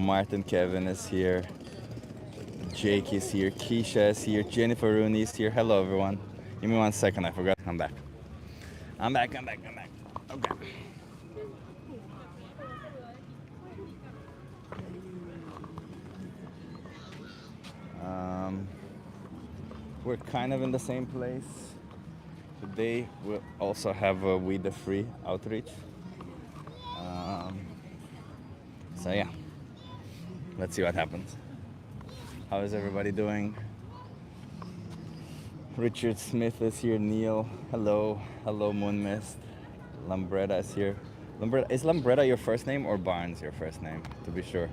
Martin Kevin is here. Jake is here. Keisha is here. Jennifer Rooney is here. Hello, everyone. Give me 1 second. I forgot. I'm back. I'm back. Okay. We're kind of in the same place. Today we'll also have a We the Free outreach. So yeah, let's see what happens. How is everybody doing? Richard Smith is here. Neil, hello. Hello, Moon Mist. Lambretta is here. Is Lambretta your first name or Barnes your first name? To be sure.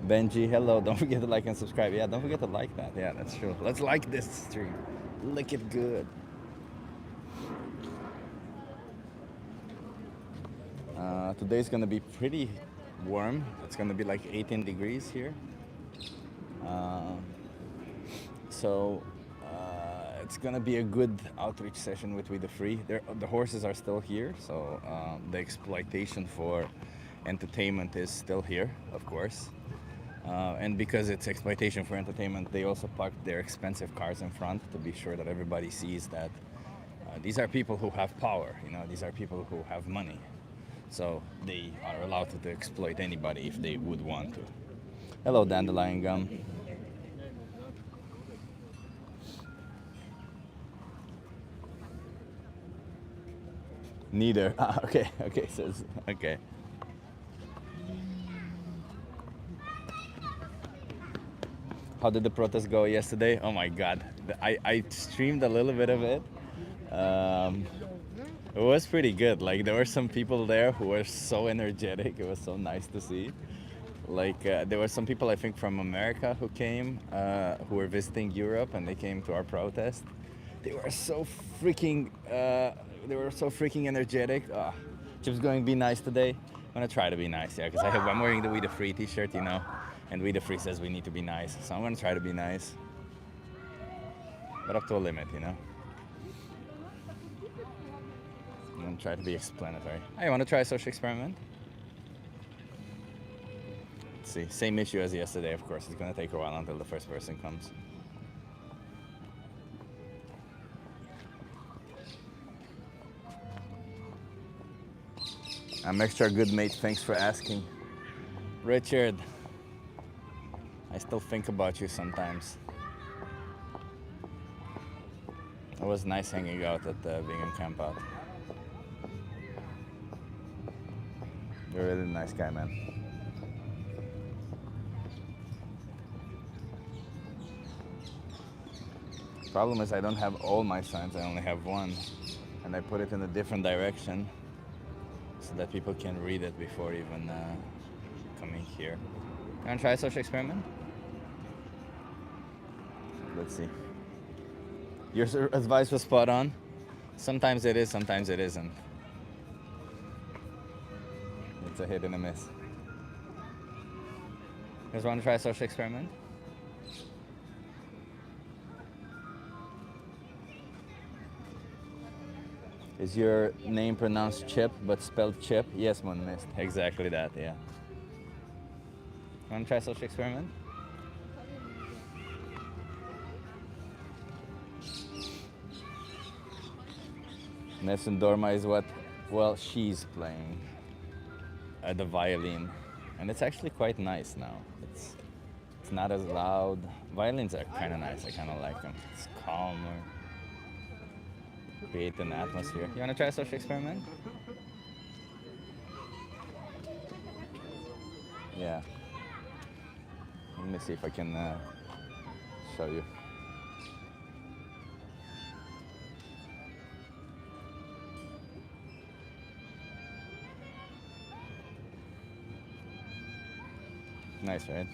Benji, hello. Don't forget to like and subscribe. Yeah, don't forget to like that. Yeah, that's true. Let's like this stream. Lick it good. Today's gonna be pretty warm. It's gonna be like 18 degrees here. So it's gonna be a good outreach session with We the Free. The horses are still here, so the exploitation for entertainment is still here, of course. And because it's exploitation for entertainment, they also parked their expensive cars in front to be sure that everybody sees that these are people who have power. You know, these are people who have money. So they are allowed to exploit anybody if they would want to. Hello, Dandelion Gum. Neither. Okay, says, okay. How did the protest go yesterday? Oh my God. I streamed a little bit of it. It was pretty good. Like, there were some people there who were so energetic. It was so nice to see. Like, there were some people, I think, from America who came, who were visiting Europe, and they came to our protest. They were so freaking energetic. Chip's going to be nice today. I'm gonna try to be nice, yeah, because I'm wearing the We the Free t-shirt, you know, and We the Free says we need to be nice. So I'm gonna try to be nice, but up to a limit, you know. I'm gonna try to be explanatory. Hey, you want to try a social experiment? Let's see. Same issue as yesterday, of course. It's gonna take a while until the first person comes. I'm extra good, mate. Thanks for asking. Richard, I still think about you sometimes. It was nice hanging out at the vegan camp out. You're a really nice guy, man. Problem is I don't have all my signs, I only have one. And I put it in a different direction so that people can read it before even coming here. You wanna try a social experiment? Let's see. Your advice was spot on. Sometimes it is, sometimes it isn't. It's a hit and a miss. You guys want to try a social experiment? Is your name pronounced Chip but spelled Chip? Yes, Moon Mist. Exactly that, yeah. Want to try a social experiment? Nessun Dorma is what? Well, she's playing the violin. And it's actually quite nice now. It's not as loud. Violins are kind of nice. I kind of like them. It's calmer. Create an atmosphere. You want to try a social experiment? Yeah. Let me see if I can show you. Nice, right?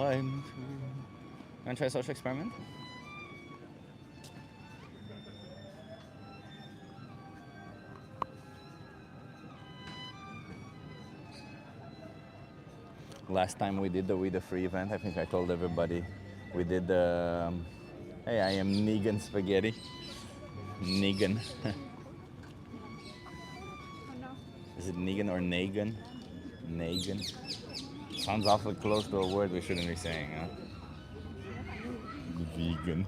I'm too. Want to try a social experiment? Last time we did the We the Free event, I think I told everybody we did the. Hey, I am Negan Spaghetti. Negan. Is it Negan or Nagan? Nagan. Sounds awfully close to a word we shouldn't be saying, huh? Vegan.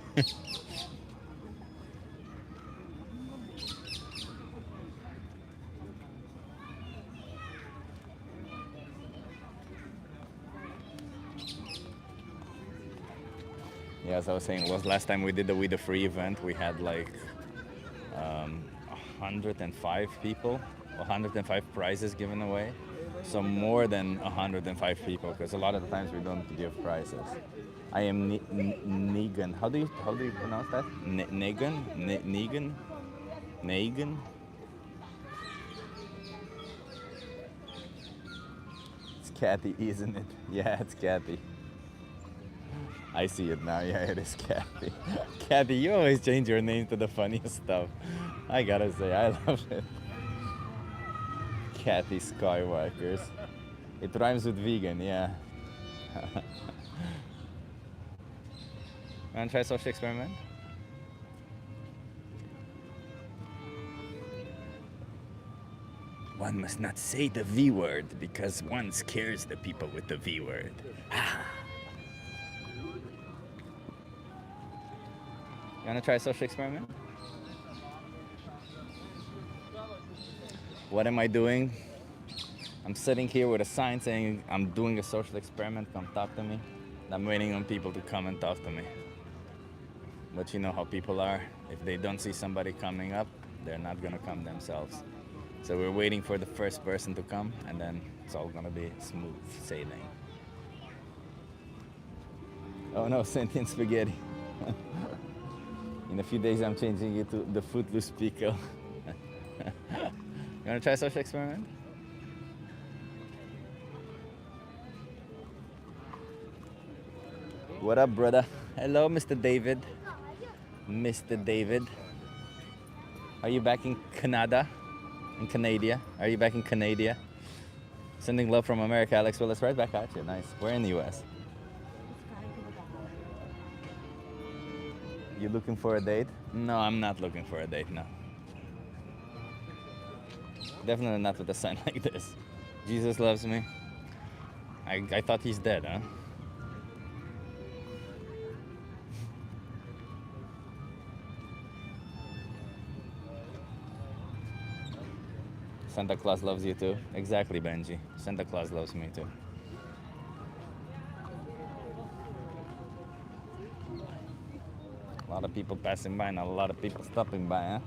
Yeah, as I was saying, was last time we did the We the Free event, we had like 105 people, 105 prizes given away. So more than 105 people, because a lot of the times we don't give prizes. I am Negan. How do you pronounce that? Negan? Negan? Negan? It's Kathy, isn't it? Yeah, it's Kathy. I see it now. Yeah, it is Kathy. Kathy, you always change your name to the funniest stuff. I gotta say, I love it. Kathy Skywalkers. It rhymes with vegan, yeah. Wanna try social experiment? One must not say the V word because one scares the people with the V word. You wanna try a social experiment? What am I doing? I'm sitting here with a sign saying I'm doing a social experiment, come talk to me. I'm waiting on people to come and talk to me. But you know how people are. If they don't see somebody coming up, they're not gonna come themselves. So we're waiting for the first person to come, and then it's all gonna be smooth sailing. Oh no, sentient spaghetti. In a few days I'm changing it to the Footloose Pickle. You wanna try a social experiment? What up, brother? Hello, Mr. David. Mr. David. Are you back in Canada? In Canada? Are you back in Canada? Sending love from America, Alex Willis. Right back at you. Nice. We're in the US. You looking for a date? No, I'm not looking for a date, no. Definitely not with a sign like this. Jesus loves me. I thought he's dead, huh? Santa Claus loves you too. Exactly, Benji. Santa Claus loves me too. A lot of people passing by, not a lot of people stopping by, huh?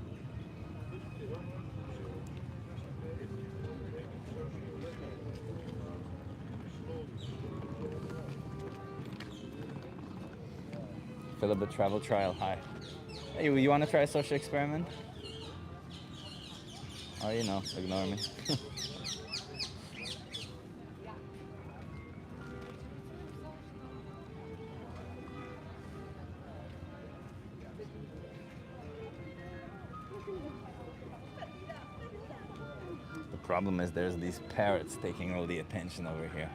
Philip the Travel Trial, hi. Hey, you want to try a social experiment? Oh, you know, ignore me. The problem is there's these parrots taking all the attention over here.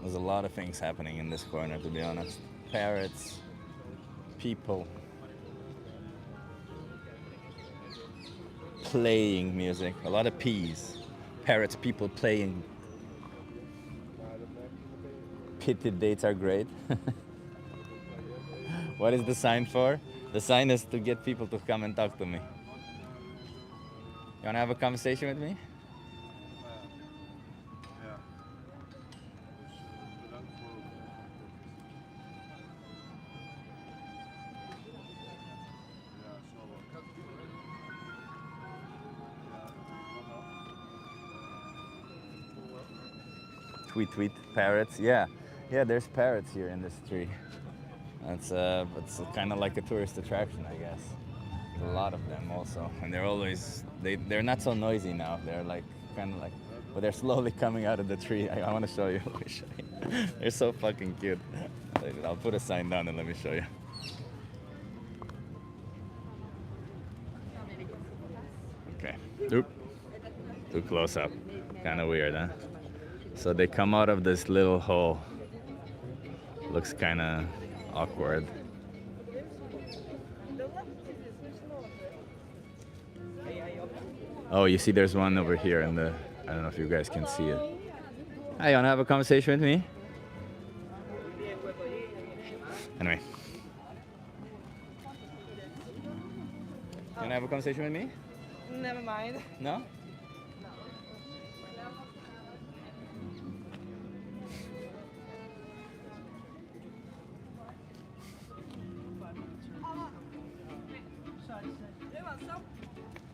There's a lot of things happening in this corner, to be honest. Parrots, people, playing music, a lot of P's. Parrots, people playing. Pitted dates are great. What is the sign for? The sign is to get people to come and talk to me. You wanna have a conversation with me? Tweet, parrots. Yeah, there's parrots here in this tree. It's kind of like a tourist attraction, I guess. There's a lot of them also, and they're not so noisy now. They're like kind of like, but they're slowly coming out of the tree. I want to show you. They're so fucking cute. I'll put a sign down and let me show you. Okay. Oop. Too close up. Kind of weird, huh? So they come out of this little hole. Looks kind of awkward. Oh, you see there's one over here in the... I don't know if you guys can see it. Hi, you want to have a conversation with me? Anyway. You want to have a conversation with me? Never mind. No?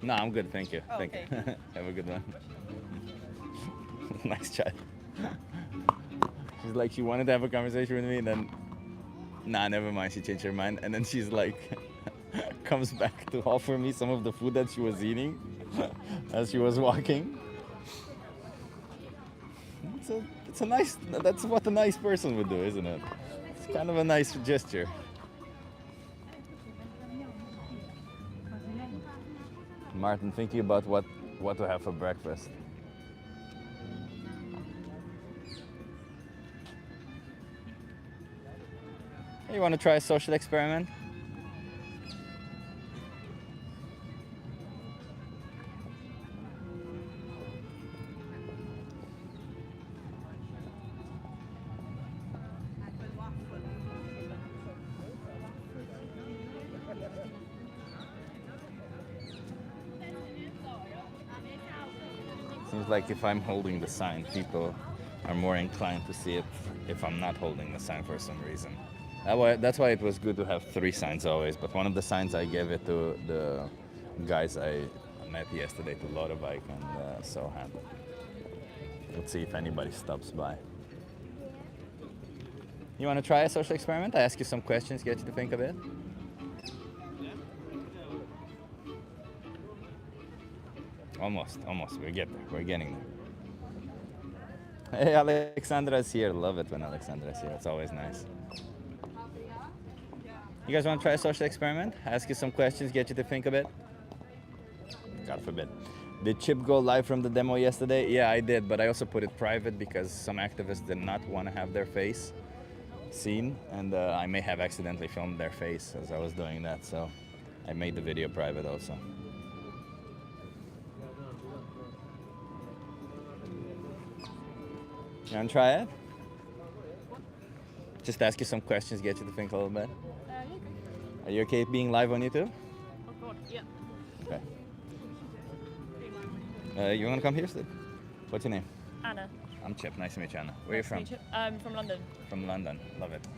No, I'm good, thank you. Oh, thank okay. you. Have a good one. Nice chat. She's like, she wanted to have a conversation with me, and then, nah, never mind, she changed her mind. And then she's like, comes back to offer me some of the food that she was eating as she was walking. It's a nice, that's what a nice person would do, isn't it? It's kind of a nice gesture. Martin, thinking about what to have for breakfast. Hey, you want to try a social experiment? Seems like if I'm holding the sign, people are more inclined to see it if I'm not holding the sign for some reason. That's why it was good to have 3 signs always, but one of the signs I gave it to the guys I met yesterday to load a bike, and so happy. Let's see if anybody stops by. You want to try a social experiment? I ask you some questions, get you to think a bit? Almost. We're getting there. Hey, Alexandra's here. Love it when Alexandra's here. It's always nice. You guys want to try a social experiment? Ask you some questions, get you to think a bit? God forbid. Did Chip go live from the demo yesterday? Yeah, I did, but I also put it private because some activists did not want to have their face seen, and I may have accidentally filmed their face as I was doing that, so I made the video private also. You want to try it? Just ask you some questions, get you to think a little bit. Are you okay being live on YouTube? Oh God, yeah. Okay. You want to come here, Steve? What's your name? Anna. I'm Chip. Nice to meet you, Anna. Where are you from? From London. From London. Love it.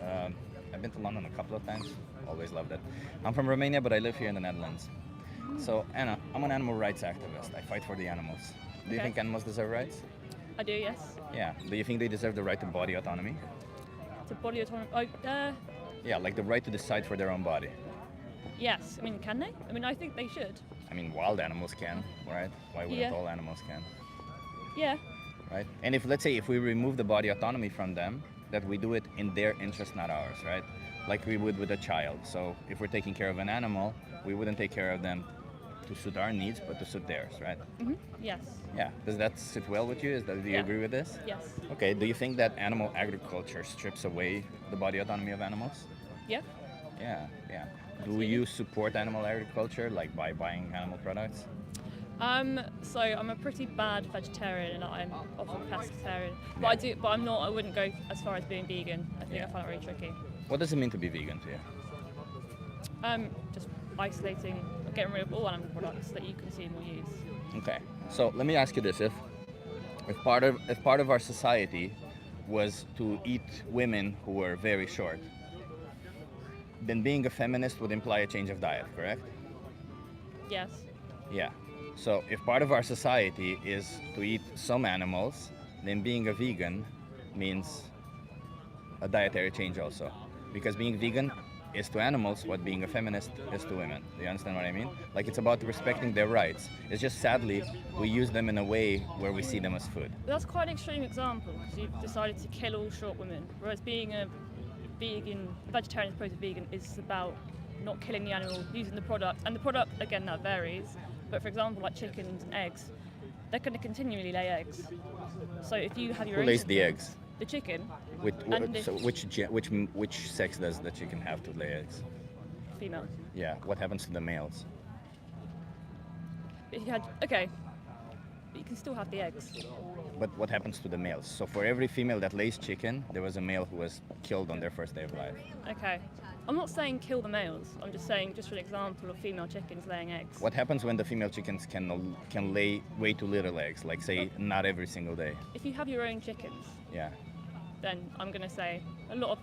I've been to London a couple of times. Always loved it. I'm from Romania, but I live here in the Netherlands. So, Anna, I'm an animal rights activist. I fight for the animals. Do you think animals deserve rights? I do, yes. Yeah. Do you think they deserve the right to body autonomy? To body autonomy? Yeah, like the right to decide for their own body. Yes. I mean, can they? I mean, I think they should. I mean, wild animals can, right? Why wouldn't all animals can? Yeah. Right? And if, let's say, if we remove the body autonomy from them, that we do it in their interest, not ours, right? Like we would with a child. So if we're taking care of an animal, we wouldn't take care of them to suit our needs, but to suit theirs, right? Mm-hmm. Yes. Yeah. Does that sit well with you? Do you agree with this? Yes. Okay. Do you think that animal agriculture strips away the body autonomy of animals? Yeah. Yeah. Do you support animal agriculture, like by buying animal products? So I'm a pretty bad vegetarian, and I'm often pescatarian. But I wouldn't go as far as being vegan. I think I find it really tricky. What does it mean to be vegan to you? Just isolating, getting rid of all animal products that you consume or use. Okay. So let me ask you this: if part of our society was to eat women who were very short, then being a feminist would imply a change of diet, correct? Yes. Yeah. So if part of our society is to eat some animals, then being a vegan means a dietary change also. Because being vegan is to animals what being a feminist is to women. Do you understand what I mean? Like, it's about respecting their rights. It's just, sadly, we use them in a way where we see them as food. But that's quite an extreme example, because you've decided to kill all short women, whereas being a vegetarian as opposed to vegan is about not killing the animal, using the product. And the product, again, that varies. But for example, like chickens and eggs, they're going to continually lay eggs. So if you have your Who own lays the eggs? the chicken, With, And so which sex does the chicken have to lay eggs? female. Yeah. What happens to the males? If you had okay, but you can still have the eggs. But what happens to the males? So for every female that lays chicken, there was a male who was killed on their first day of life. Okay. I'm not saying kill the males. I'm just saying, just for an example of female chickens laying eggs. What happens when the female chickens can lay way too little eggs? Like say not every single day. If you have your own chickens, Yeah. then I'm going to say a lot of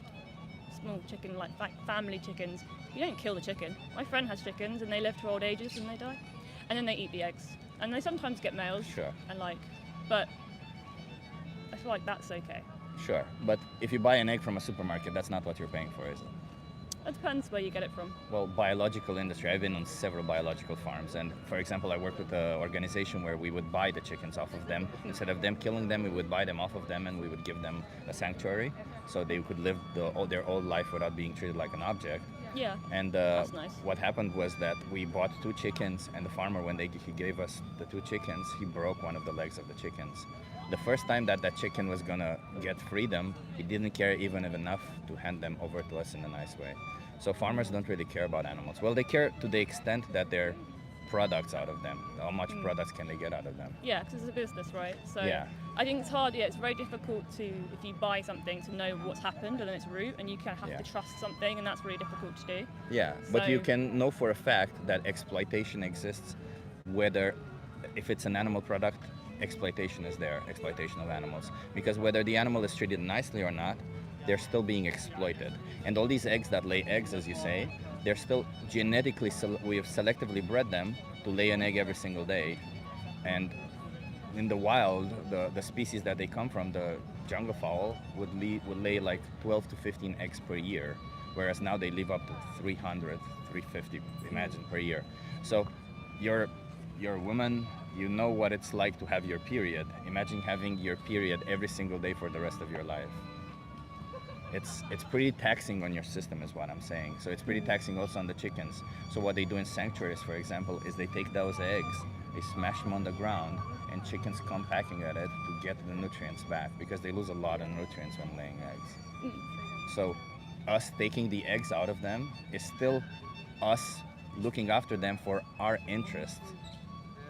small chicken, like family chickens, you don't kill the chicken. My friend has chickens and they live to old ages and they die. And then they eat the eggs. And they sometimes get males. Sure. And but I feel like that's okay. Sure. But if you buy an egg from a supermarket, that's not what you're paying for, is it? It depends where you get it from. Well, biological industry. I've been on several biological farms, and for example, I worked with an organization where we would buy the chickens off of them. Instead of them killing them, we would buy them off of them, and we would give them a sanctuary, so they could live their whole life without being treated like an object. Yeah. And That's nice. what happened was that we bought 2 chickens, and the farmer, when he gave us the 2 chickens, he broke one of the legs of the chickens. The first time that chicken was gonna get freedom, he didn't care even enough to hand them over to us in a nice way. So farmers don't really care about animals. Well, they care to the extent that they're products out of them. How much products can they get out of them? Yeah, because it's a business, right? So Yeah. I think it's hard. Yeah, it's very difficult to, if you buy something, to know what's happened and its root, and you kind of have Yeah. to trust something, and that's really difficult to do. Yeah, but you So- can know for a fact that exploitation exists, whether if it's an animal product, exploitation is there, exploitation of animals. Because whether the animal is treated nicely or not, they're still being exploited. And all these eggs that lay eggs, as you say, they're still genetically, we have selectively bred them to lay an egg every single day. And in the wild, the species that they come from, the jungle fowl, would lay like 12 to 15 eggs per year, whereas now they live up to 300, 350, imagine, per year. So you're a woman, you know what it's like to have your period. Imagine having your period every single day for the rest of your life. It's pretty taxing on your system, is what I'm saying. So it's pretty taxing also on the chickens. So what they do in sanctuaries, for example, is they take those eggs, they smash them on the ground, and chickens come packing at it to get the nutrients back, because they lose a lot of nutrients when laying eggs. So us taking the eggs out of them is still us looking after them for our interest,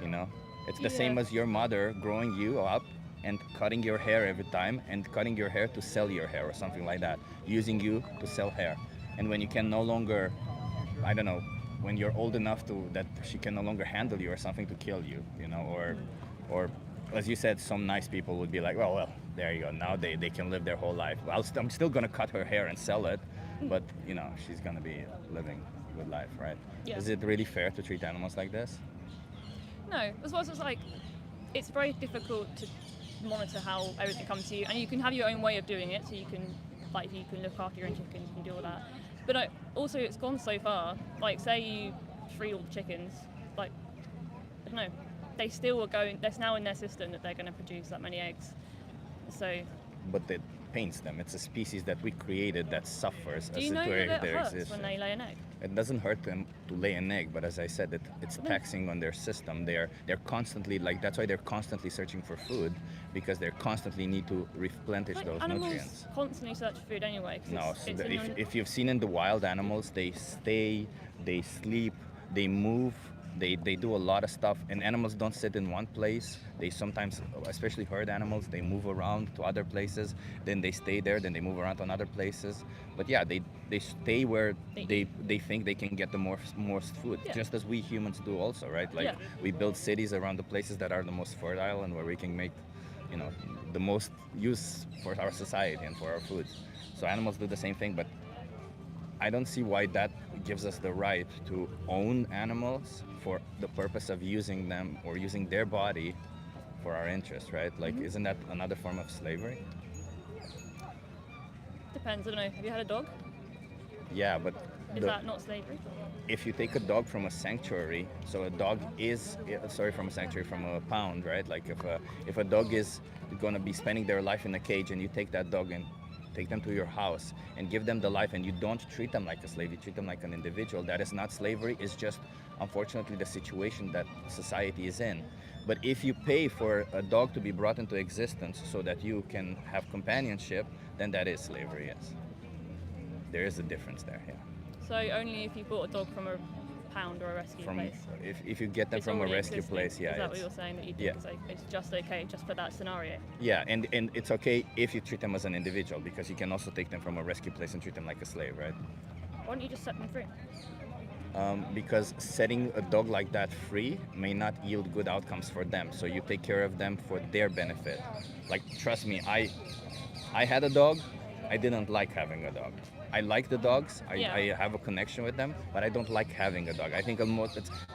you know? It's the same Yeah. as your mother growing you up and cutting your hair every time, and cutting your hair to sell your hair or something like that, using you to sell hair. And when you can no longer, I don't know, when you're old enough that she can no longer handle you or something, to kill you, you know, or as you said, some nice people would be like, well, there you go, now they can live their whole life. Well, I'm still gonna cut her hair and sell it, but you know, she's gonna be living a good life, right? Yeah. Is it really fair to treat animals like this? No, as well as it's like, it's very difficult to monitor how everything comes to you, and you can have your own way of doing it. So you can, like, you can look after your own chickens, you can do all that. But also, it's gone so far. Like, say you free all the chickens, like, I don't know, they still are going. There's now in their system that they're going to produce that many eggs. So, But it pains them. It's a species that we created that suffers do as you know their that it hurts existence. when they lay an egg? It doesn't hurt them to lay an egg, but as I said, it's taxing on their system. They're constantly, like, that's why they're constantly searching for food, because they constantly need to replenish Like, those animals nutrients. constantly search for food anyway. 'Cause No, it's- so it's in your- if you've seen in the wild, animals, they stay, they sleep, they move, they do a lot of stuff. And animals don't sit in one place. They sometimes, especially herd animals, they move around to other places, then they stay there, then they move around to other places. But yeah, they stay where they think they can get the most food, Yeah. just as we humans do also, right? Like, Yeah. we build cities around the places that are the most fertile and where we can make, you know, the most use for our society and for our food. So animals do the same thing, but I don't see why that gives us the right to own animals for the purpose of using them or using their body for our interest, right? Like, isn't that another form of slavery? Depends. I don't know. Have you had a dog? Yeah, but Is that not slavery? if you take a dog from a sanctuary, so a dog is, from a sanctuary, from a pound, right? Like, if a dog is gonna be spending their life in a cage, and you take that dog and take them to your house and give them the life, and you don't treat them like a slave, you treat them like an individual, that is not slavery, it's just unfortunately the situation that society is in. But if you pay for a dog to be brought into existence so that you can have companionship, then that is slavery, yes. There is a difference there, yeah. So only if you bought a dog from a pound or a rescue place. If you get them It's from a already rescue existing. place, yeah. Is that what it's- you're saying that you yeah. think it's just okay just for that scenario? Yeah, and it's okay if you treat them as an individual, because you can also take them from a rescue place and treat them like a slave, right? Why don't you just set them free? Because setting a dog like that free may not yield good outcomes for them. So you take care of them for their benefit. Like, trust me, I had a dog. I didn't like having a dog. I like the dogs. Yeah. I have a connection with them, but I don't like having a dog. I think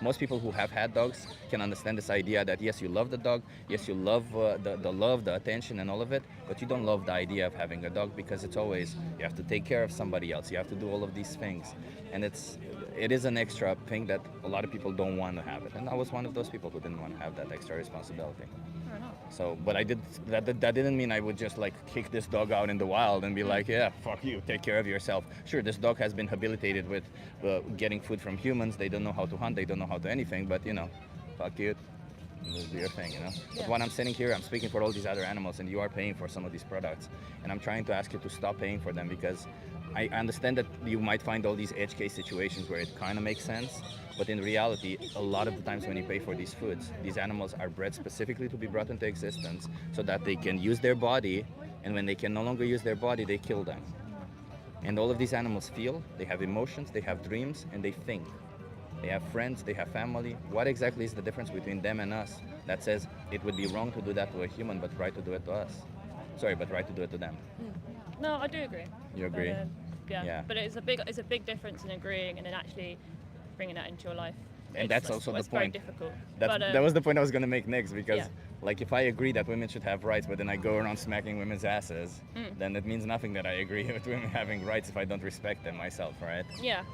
most people who have had dogs can understand this idea that yes, you love the dog, yes, you love the love, the attention, and all of it, but you don't love the idea of having a dog because it's always you have to take care of somebody else. You have to do all of these things, and it is an extra thing that a lot of people don't want to have it. And I was one of those people who didn't want to have that extra responsibility. Fair enough. So, but I did that didn't mean I would just like kick this dog out in the wild and be like, yeah, fuck you, take care of yourself. Sure, this dog has been habilitated with getting food from humans. They don't know how to hunt. They don't know how to anything. But you know, fuck you. Do your thing, you know. But when I'm sitting here, I'm speaking for all these other animals, and you are paying for some of these products, and I'm trying to ask you to stop paying for them because I understand that you might find all these edge case situations where it kind of makes sense, but in reality, a lot of the times when you pay for these foods, these animals are bred specifically to be brought into existence so that they can use their body, and when they can no longer use their body, they kill them. And all of these animals feel, they have emotions, they have dreams, and they think. They have friends, they have family. What exactly is the difference between them and us that says it would be wrong to do that to a human, but right to do it to us? Sorry, but right to do it to them. No, I do agree. You agree? Yeah. Yeah. But it's a big difference in agreeing and then actually bringing that into your life. And that's also the it's very point. difficult. That was the point I was going to make next, because Yeah. like if I agree that women should have rights, but then I go around smacking women's asses, then it means nothing that I agree with women having rights if I don't respect them myself, right? Yeah.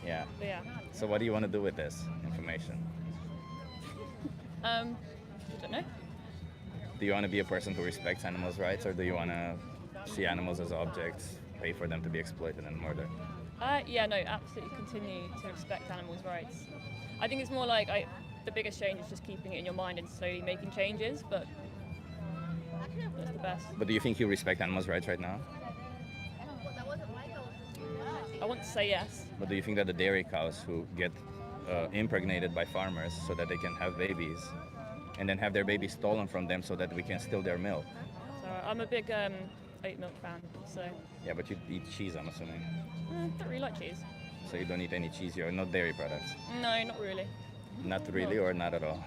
Yeah. But yeah. So what do you want to do with this information? I don't know. Do you want to be a person who respects animals' rights, or do you want to see animals as objects, pay for them to be exploited and murdered? Yeah, no, absolutely continue to respect animals' rights. I think it's more like the biggest change is just keeping it in your mind and slowly making changes, but that's the best. But do you think you respect animals' rights right now? I want to say yes. But do you think that the dairy cows who get impregnated by farmers so that they can have babies, and then have their babies stolen from them so that we can steal their milk? So I'm a big oat milk fan, so Yeah, but you eat cheese, I'm assuming. don't really like cheese. So you don't eat any cheese, you're not dairy products. No, not really. Not really, or not at all?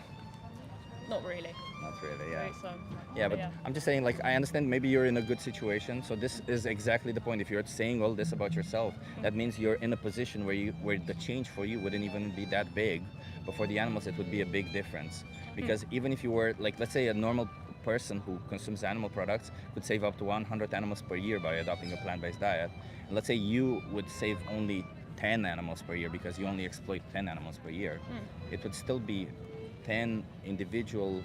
Not really. Not really, yeah. Very some. Yeah, but yeah. I'm just saying, like, I understand maybe you're in a good situation. So this is exactly the point. If you're saying all this about yourself, that means you're in a position where the change for you wouldn't even be that big, but for the animals it would be a big difference. Because even if you were, like, let's say a normal person who consumes animal products could save up to 100 animals per year by adopting a plant-based diet. And let's say you would save only 10 animals per year because you only exploit 10 animals per year. It would still be 10 individual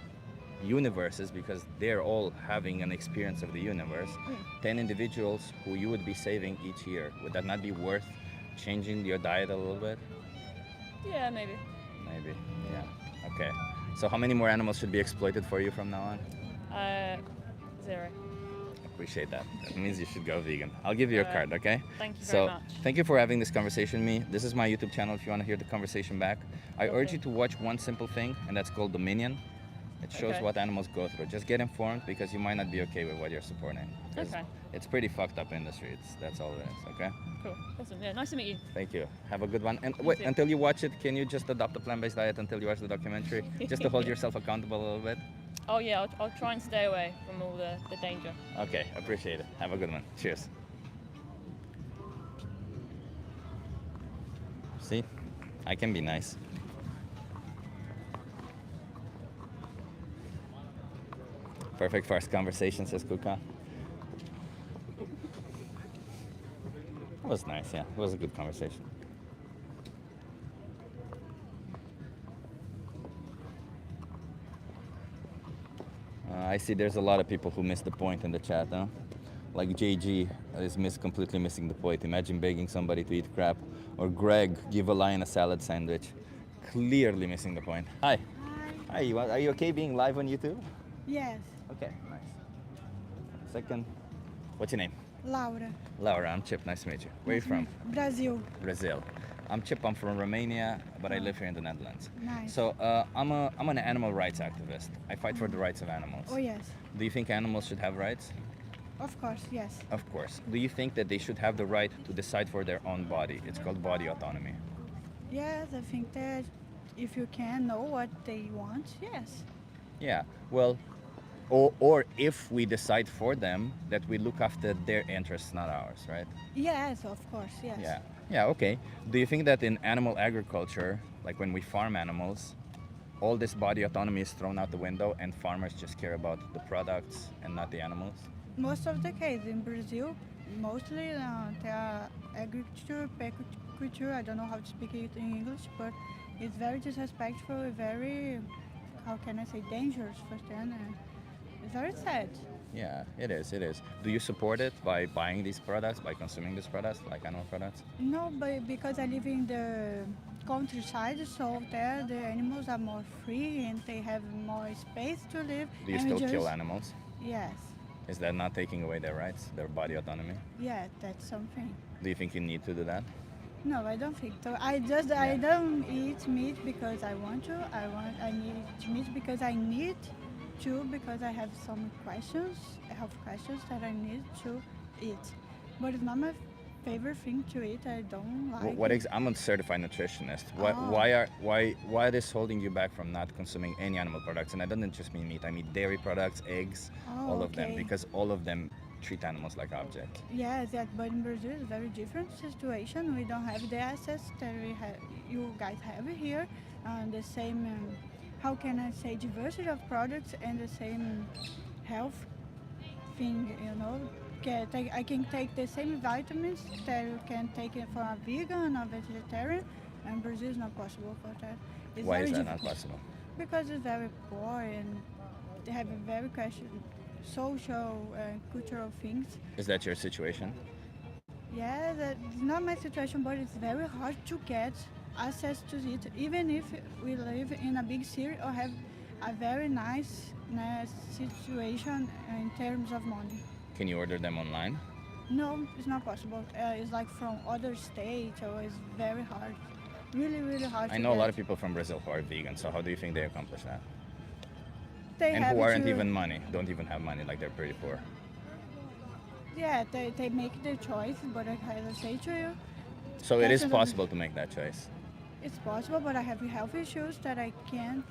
universes, because they're all having an experience of the universe. 10 individuals who you would be saving each year. Would that not be worth changing your diet a little bit? Yeah, maybe. Maybe, yeah. Okay. So how many more animals should be exploited for you from now on? 0. Appreciate that. That means you should go vegan. I'll give you your Alright. card, okay? Thank you So, very much. thank you for having this conversation with me. This is my YouTube channel if you want to hear the conversation back. I urge Okay. you to watch one simple thing, and that's called Dominion. It shows Okay. what animals go through. Just get informed, because you might not be okay with what you're supporting. 'Cause Okay. It's pretty fucked up industry. That's all it is, okay? Cool. Awesome. Yeah, nice to meet you. Thank you. Have a good one. And wait, too. until you watch it, can you just adopt a plant-based diet until you watch the documentary? Just to hold yourself accountable a little bit? Oh yeah, I'll try and stay away from all the danger. Okay, appreciate it. Have a good one. Cheers. See? I can be nice. Perfect first conversation, says Kuka. It was nice, yeah. It was a good conversation. I see there's a lot of people who missed the point in the chat, huh? Like JG is completely missing the point. Imagine begging somebody to eat crap. Or Greg, give a lion a salad sandwich. clearly missing the point. Hi. Hi. Are you okay being live on YouTube? Yes, Okay, nice. Second. What's your name? Laura. Laura, I'm Chip. Nice to meet you. Where are you from? Brazil. Brazil. I'm Chip. I'm from Romania, but I live here in the Netherlands. Nice. So I'm an animal rights activist. I fight for the rights of animals. Oh yes, Do you think animals should have rights? of course, yes. Of course. Do you think that they should have the right to decide for their own body? It's called body autonomy. Yes, I think that if you can know what they want, yes. Yeah. Well, or if we decide for them that we look after their interests, not ours, right? Yes, of course, yes. Yeah. Yeah, okay. Do you think that in animal agriculture, like when we farm animals, all this body autonomy is thrown out the window and farmers just care about the products and not the animals? Most of the case in Brazil, mostly they are agriculture, pecuculture, I don't know how to speak it in English, but it's very disrespectful, very, how can I say, dangerous for them. And it's very sad. Yeah, it is, it is. Do you support it by buying these products, by consuming these products, like animal products? No, but because I live in the countryside, so there the animals are more free and they have more space to live. Do you and we still kill just- animals? Yes, Is that not taking away their rights, their body autonomy? yeah, that's something. Do you think you need to do that? No, I don't think so. I Yeah. don't eat meat because I want to. I need meat because I need to, because I have some questions, health questions that I need to eat. But it's not my favorite thing to eat. I don't like. I'm a certified nutritionist. Why, Oh. why this holding you back from not consuming any animal products? And I don't just mean meat. I mean dairy products, eggs, Oh, all of them, okay. because all of them treat animals like objects. Yes, that, but in Brazil it's a very different situation. We don't have the access that you guys have here. The same, how can I say, diversity of products and the same health thing, you know. I can take the same vitamins that you can take it from a vegan or vegetarian, and Brazil is not possible for that. It's Why very is that not difficult possible? because it's very poor and they have a very question, social and cultural things. Is that your situation? Yeah, that's not my situation, but it's very hard to get access to it, even if we live in a big city or have a very nice situation in terms of money. Can you order them online? No, it's not possible. It's like from other states, so it's very hard. Really, really hard. I know a lot of people from Brazil who are vegan, so how do you think they accomplish that? They And have who aren't to- even don't even have money, like they're pretty poor. Yeah, they make their choice, but I say to you, So it is That's possible to make that choice. it's possible, but I have health issues that I can't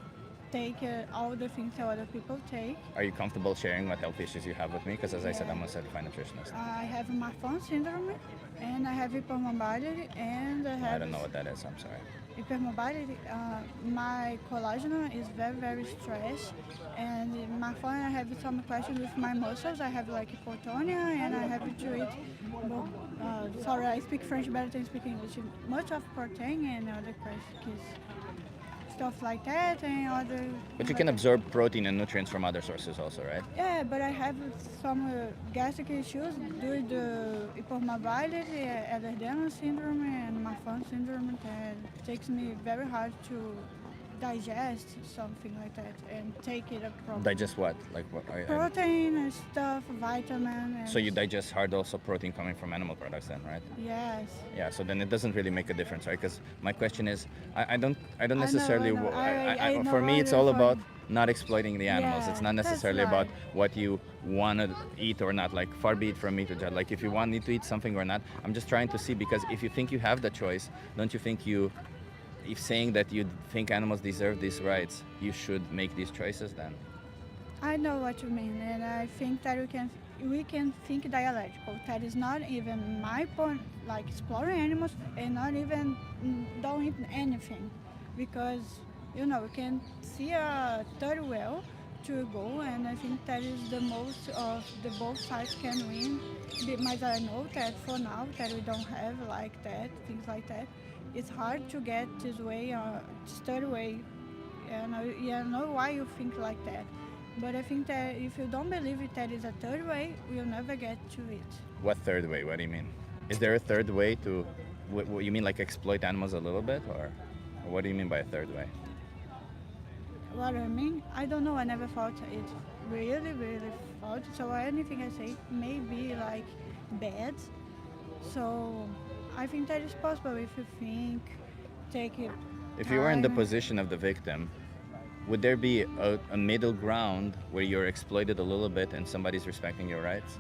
take all the things that other people take. Are you comfortable sharing what health issues you have with me? Because as I said, Yeah. I'm a certified nutritionist. I have Marfan syndrome, and I have hypermobility, and I I have don't know what that is. I'm sorry. hypermobility. My collagen is very, very stressed, and Marfan, I have some questions with my muscles. I have like hypotonia, and I have to eat. Sorry, I speak French better than speak English. Much of protein and other questions, stuff like that, and other. But you can absorb protein and nutrients from other sources also, right? Yeah, but I have some gastric issues due to hypermobility, Ehlers-Danlos syndrome, and Marfan syndrome that takes me very hard to digest something like that and take it properly. Digest what? Like what? Protein and stuff, vitamin. And So you digest hard also protein coming from animal products then, right? Yes. Yeah. So then it doesn't really make a difference, right? Because my question is, I don't know, necessarily. I know. I know For me, what it's you're all about saying. not exploiting the animals. Yeah, It's not that's necessarily about right. what you want to eat or not. Like far be it from me to judge. Like if you want me to eat something or not, I'm just trying to see, because if you think you have the choice, don't you think if saying that you think animals deserve these rights, you should make these choices then? I know what you mean, and I think that we can think dialectical. That is not even my point, like exploring animals, and not even don't eat anything, because you can see a third whale to go, and I think that is the most of the both sides can win. But I know that for now that we don't have like that, things like that, it's hard to get this way, this third way. I know why you think like that. But I think that if you don't believe it, that is a third way, we'll never get to it. What third way? What do you mean? Is there a third way to? You mean like exploit animals a little bit, or? What do you mean by a third way? What I mean, I don't know. I never thought it really, really thought. So anything I say may be like bad. So I think that is possible if you think, take it. If you were in the time. position of the victim, would there be a middle ground where you're exploited a little bit and somebody's respecting your rights?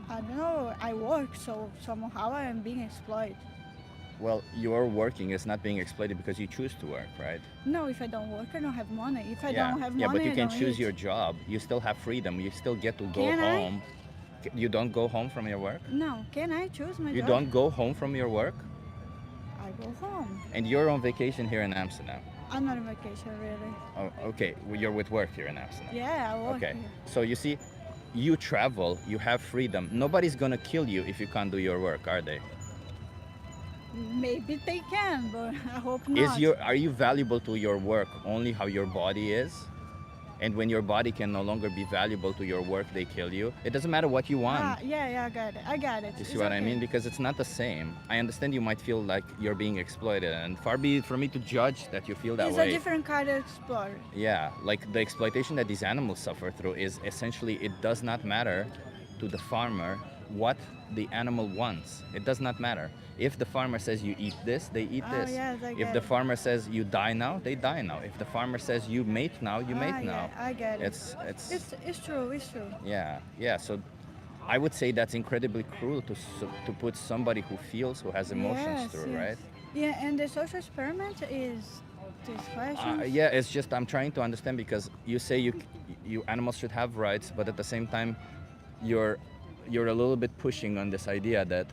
I don't know. I work, so somehow I am being exploited. Well, your working is not being exploited because you choose to work, right? No, if I don't work, I don't have money. If I yeah, don't have yeah, money, but you I can don't choose eat. your job. You still have freedom. You still get to go Can I? home. You don't go home from your work? No, can I choose my You job? don't go home from your work? I go home. And you're on vacation here in Amsterdam. I'm not on vacation, really. Oh, okay. Well, you're with work here in Amsterdam. Yeah, I work Okay. here. So you see, you travel, you have freedom. Nobody's gonna kill you if you can't do your work, are they? Maybe they can, but I hope not. Are you valuable to your work only how your body is? And when your body can no longer be valuable to your work, they kill you. It doesn't matter what you want. Yeah, I got it. I got it. You It's see what I okay. mean? Because it's not the same. I understand you might feel like you're being exploited, and far be it for me to judge that you feel that It's way. a different kind of explorer. Yeah, like the exploitation that these animals suffer through is essentially it does not matter to the farmer what the animal wants. It does not matter. If the farmer says you eat this, they eat Oh, this. yes, I If get the it. farmer says you die now, they die now. If the farmer says you mate now, you mate now. Yeah, I get it. It's true. It's true. yeah. So I would say that's incredibly cruel to put somebody who feels, who has emotions Yes, through, yes. right? Yeah, and the social experiment is this question. Yeah, it's just I'm trying to understand because you say you animals should have rights, but at the same time, you're a little bit pushing on this idea that,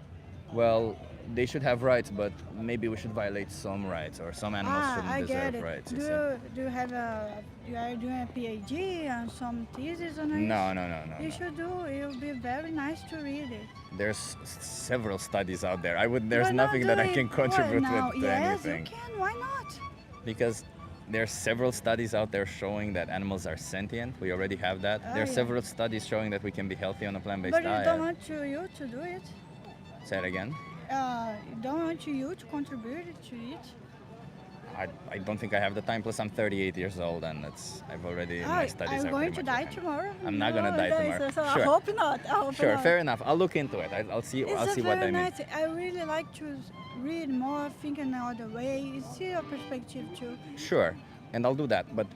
well, they should have rights, but maybe we should violate some rights or some animals I shouldn't get deserve it. rights. Do You see? you are doing a PhD and some thesis on it? No. You should do. It will be very nice to read it. There's several studies out there. There's Why not nothing do that I it? can What contribute now? with to Yes, anything you can. Why not? because there's several studies out there showing that animals are sentient. We already have that. Oh, There are yeah. several studies showing that we can be healthy on a plant-based But you diet. don't want you to do it. Say it again. You don't want you to contribute to it. I don't think I have the time. Plus, I'm 38 years old, and I've already my studies I'm are going pretty to much die behind. tomorrow. I'm not gonna die tomorrow. So Sure. I hope not. I hope Sure, not. fair enough. I'll look into it. I'll see. I'll It's see a what very I mean. nice. I really like to read more, think another way, see your perspective too. Sure, and I'll do that. But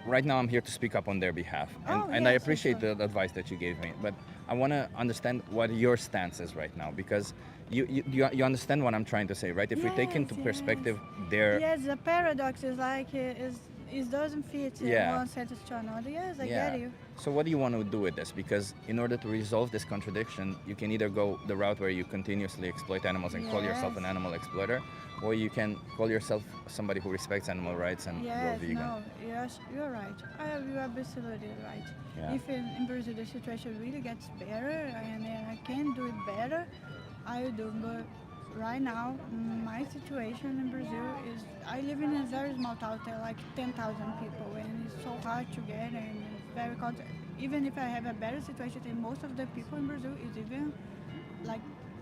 right now, I'm here to speak up on their behalf, and, Oh, and I yes, appreciate sure. the advice that you gave me. But I want to understand what your stance is right now, because you understand what I'm trying to say, right? If we take into Yes, perspective their Yes, the paradox is like it doesn't fit Yeah. one sentence to another. Yes, I yeah. get you. So what do you want to do with this? Because in order to resolve this contradiction, you can either go the route where you continuously exploit animals and call yourself an Yes. animal exploiter, or you can call yourself somebody who respects animal rights and Yes, go vegan. no, yes, you're right. You're absolutely right. Yeah. If in Brazil the situation really gets better and then I can do it better, I will do. But right now, my situation in Brazil is I live in a very small town, there are like 10,000 people, and it's so hard to get and it's very even if I have a better situation than most of the people in Brazil, it's even like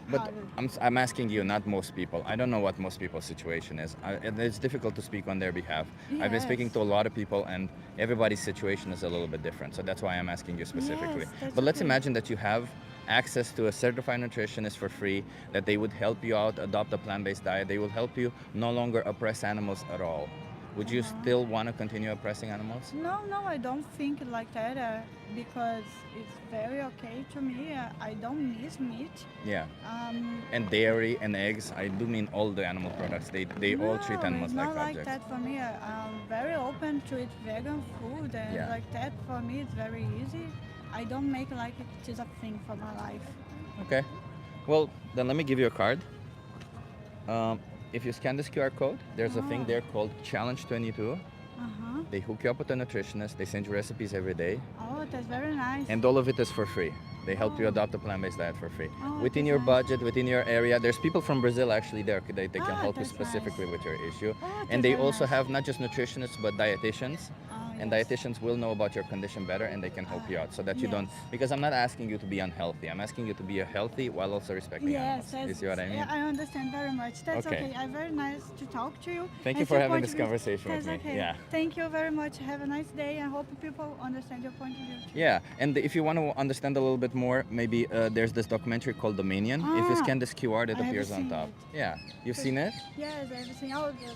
But harder. I'm asking you, not most people. I don't know what most people's situation is. And it's difficult to speak on their behalf. I've been speaking Yes. to a lot of people, and everybody's situation is a little bit different. So that's why I'm asking you specifically. Yes, that's But let's okay. imagine that you have access to a certified nutritionist for free, that they would help you out, adopt a plant-based diet. They will help you no longer oppress animals at all. Would you still want to continue oppressing animals? No, I don't think like that because it's very okay to me. I don't miss meat. Yeah. Um, And dairy and eggs, I do mean all the animal products. They all treat no, animals it's like not like objects. that for me. I'm very open to eat vegan food and Yeah. like that for me it's very easy. I don't make like it is a thing for my life. Okay. Well, then let me give you a card. If you scan this QR code, there's a thing there called Challenge 22. Uh-huh. They hook you up with a nutritionist. They send you recipes every day, Oh, that's very nice. and all of it is for free. They help you adopt a plant-based diet for free. Oh, Within that's your nice. budget, within your area, there's people from Brazil actually there. They can Ah, help you that's nice. specifically with your issue. Oh, And that's they very also nice. have not just nutritionists, but dietitians. Oh, and yes. dietitians will know about your condition better, and they can help you out so that you don't. Yes. Because I'm not asking you to be unhealthy. I'm asking you to be healthy while also respecting Yes, animals. You see what I mean? yeah, I understand very much. That's Okay. okay. Very nice to talk to you. Thank you and for see having point this of view. conversation with That's me. okay. Yeah. Thank you very much. Have a nice day. I hope people understand your point of view too. Yeah, and if you want to understand a little bit more, maybe there's this documentary called Dominion. If you Ah, scan this QR, it I have appears on seen top. it. Yeah, you've seen it? Yes, everything. All of it.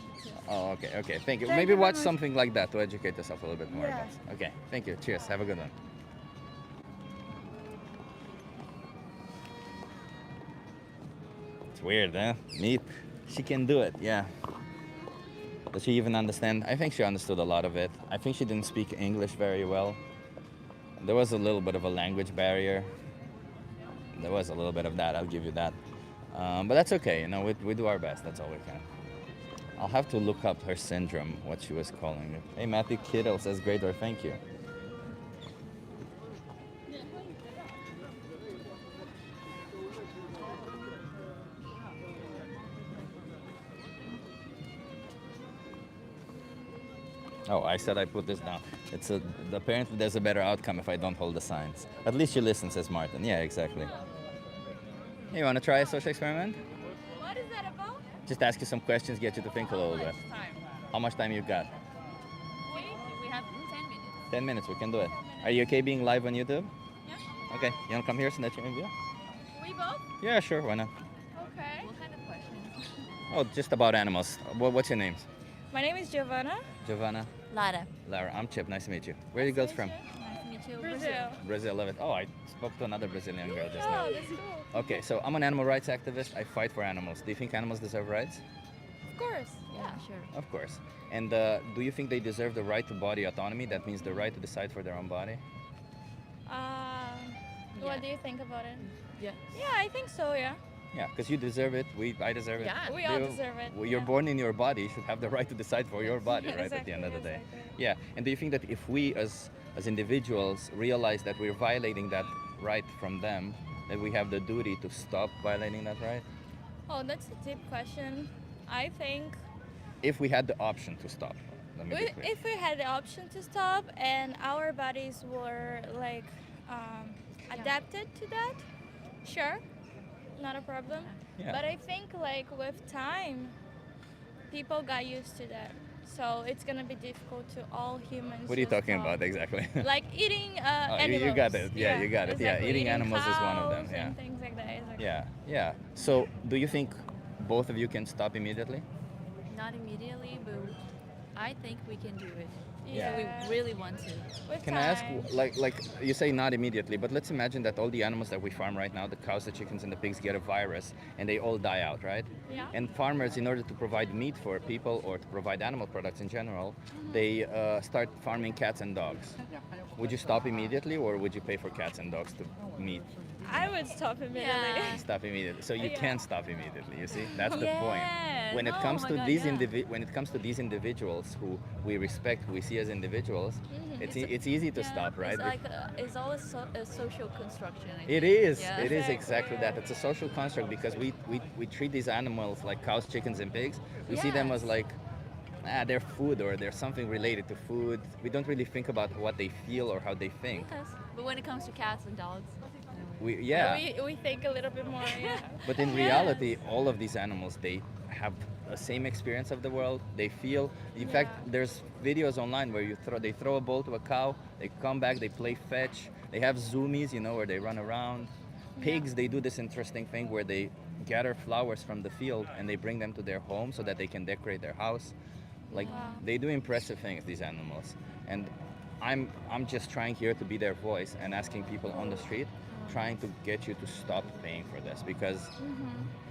Oh, okay, okay. Thank you. Thank Maybe you very watch much. something like that to educate yourself a little bit more Yeah. about it. Okay, thank you. Cheers. Have a good one. It's weird, huh? Neat. She can do it, yeah. Does she even understand? I think she understood a lot of it. I think she didn't speak English very well. There was a little bit of a language barrier. There was a little bit of that, I'll give you that. But that's okay, you know, we do our best, that's all we can. I'll have to look up her syndrome, what she was calling it. Hey, Matthew Kittle says great, or thank you. Oh, I said I put this down. Apparently there's a better outcome if I don't hold the signs. At least you listen, says Martin. Yeah, exactly. Hey, you want to try a social experiment? What is that about? Just ask you some questions, get you to think a little bit. Time. How much time you got? We have 10 minutes. 10 minutes, we can do it. Are you okay being live on YouTube? Yeah. Okay, you want to come here so that you can view? We both? Yeah, sure, why not? Okay. What kind of questions? Oh, just about animals. What's your names? My name is Joanna. Giovanna, Lara. Lara, I'm Chip. Nice to meet you. Where are you girls from? Nice to meet you. Brazil. Brazil, love it. Oh, I spoke to another Brazilian girl just now. Oh, that's cool. Okay, so I'm an animal rights activist. I fight for animals. Do you think animals deserve rights? Of course. Yeah, sure. Of course. And do you think they deserve the right to body autonomy? That means the right to decide for their own body? What do you think about it? Yeah. Yeah, I think so, yeah. Yeah, because you deserve it. I deserve it. Yeah. We all deserve it. Well, you're yeah. born in your body. You should have the right to decide for your body, right? At the end of the day. Exactly. Yeah. And do you think that if we, as individuals, realize that we're violating that right from them, that we have the duty to stop violating that right? Oh, that's a deep question. I think If we had the option to stop. Let me be clear. if we had the option to stop and our bodies were like adapted to that, sure, not a problem. Yeah. But I think like with time, people got used to that. So it's gonna be difficult to all humans. What are you to talking stop. about exactly? Like eating Oh, animals. you got it. Yeah, you got it. Yeah, exactly. eating animals is one of them, cows yeah. And things like that. Exactly. Yeah, yeah. So, do you think both of you can stop immediately? Not immediately, but I think we can do it. Yeah. If we really want to. With Can I ask, time. like you say not immediately, but let's imagine that all the animals that we farm right now, the cows, the chickens, and the pigs get a virus, and they all die out, right? Yeah. And farmers, in order to provide meat for people or to provide animal products in general, they start farming cats and dogs. Would you stop immediately, or would you pay for cats and dogs to meat? I would stop immediately. Yeah. Stop immediately. So you Yeah. can stop immediately. You see, that's the Yes. point. When it Oh comes my to God, these yeah. when it comes to these individuals who we respect, who we see as individuals, it's easy to stop, right? It's like it's always a social construction. I It think. is. Yeah. It is Exactly, exactly that. yeah. It's a social construct because we treat these animals like cows, chickens, and pigs. We see them as Yes. like, they're food or they're something related to food. We don't really think about what they feel or how they think. Yes. But when it comes to cats and dogs, Yeah. We think a little bit more, yeah. But in Yes. reality, all of these animals, they have the same experience of the world. They feel. In fact, there's videos online where they throw a ball to a cow, they come back, they play fetch. They have zoomies, where they run around. Pigs, they do this interesting thing where they gather flowers from the field and they bring them to their home so that they can decorate their house. Like they do impressive things, these animals. And I'm just trying here to be their voice and asking people on the street, trying to get you to stop paying for this because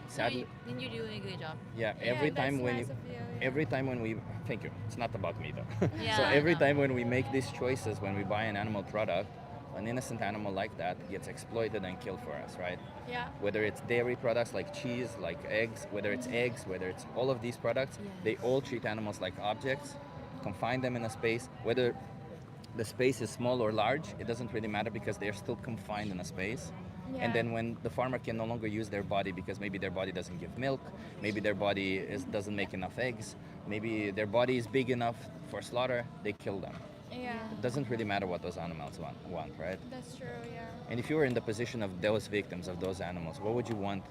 sadly, then you're doing a good job. yeah, Yeah, every that's time when nice you, of you, yeah. every time when we thank you. It's not about me though. Yeah, So I every know. time when we make these choices, when we buy an animal product, an innocent animal like that gets exploited and killed for us, right? Yeah. Whether it's dairy products like cheese, like eggs, whether it's eggs, whether it's all of these products, they all treat animals like objects, confine them in a space, whether the space is small or large, it doesn't really matter because they're still confined in a space. Yeah. And then when the farmer can no longer use their body because maybe their body doesn't give milk, maybe their body doesn't make enough eggs, maybe their body is big enough for slaughter, they kill them. Yeah, It doesn't really matter what those animals want, right? that's true. Yeah. And if you were in the position of those victims of those animals, what would you want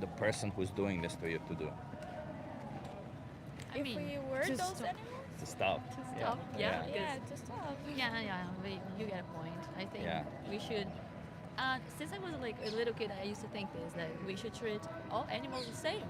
the person who's doing this to you to do? I If mean, we were to those stop. animals, To stop. stop. Yeah. yeah, to stop. Yeah, you get a point. I think Yeah. we should. Since I was like a little kid, I used to think this that we should treat all animals the same.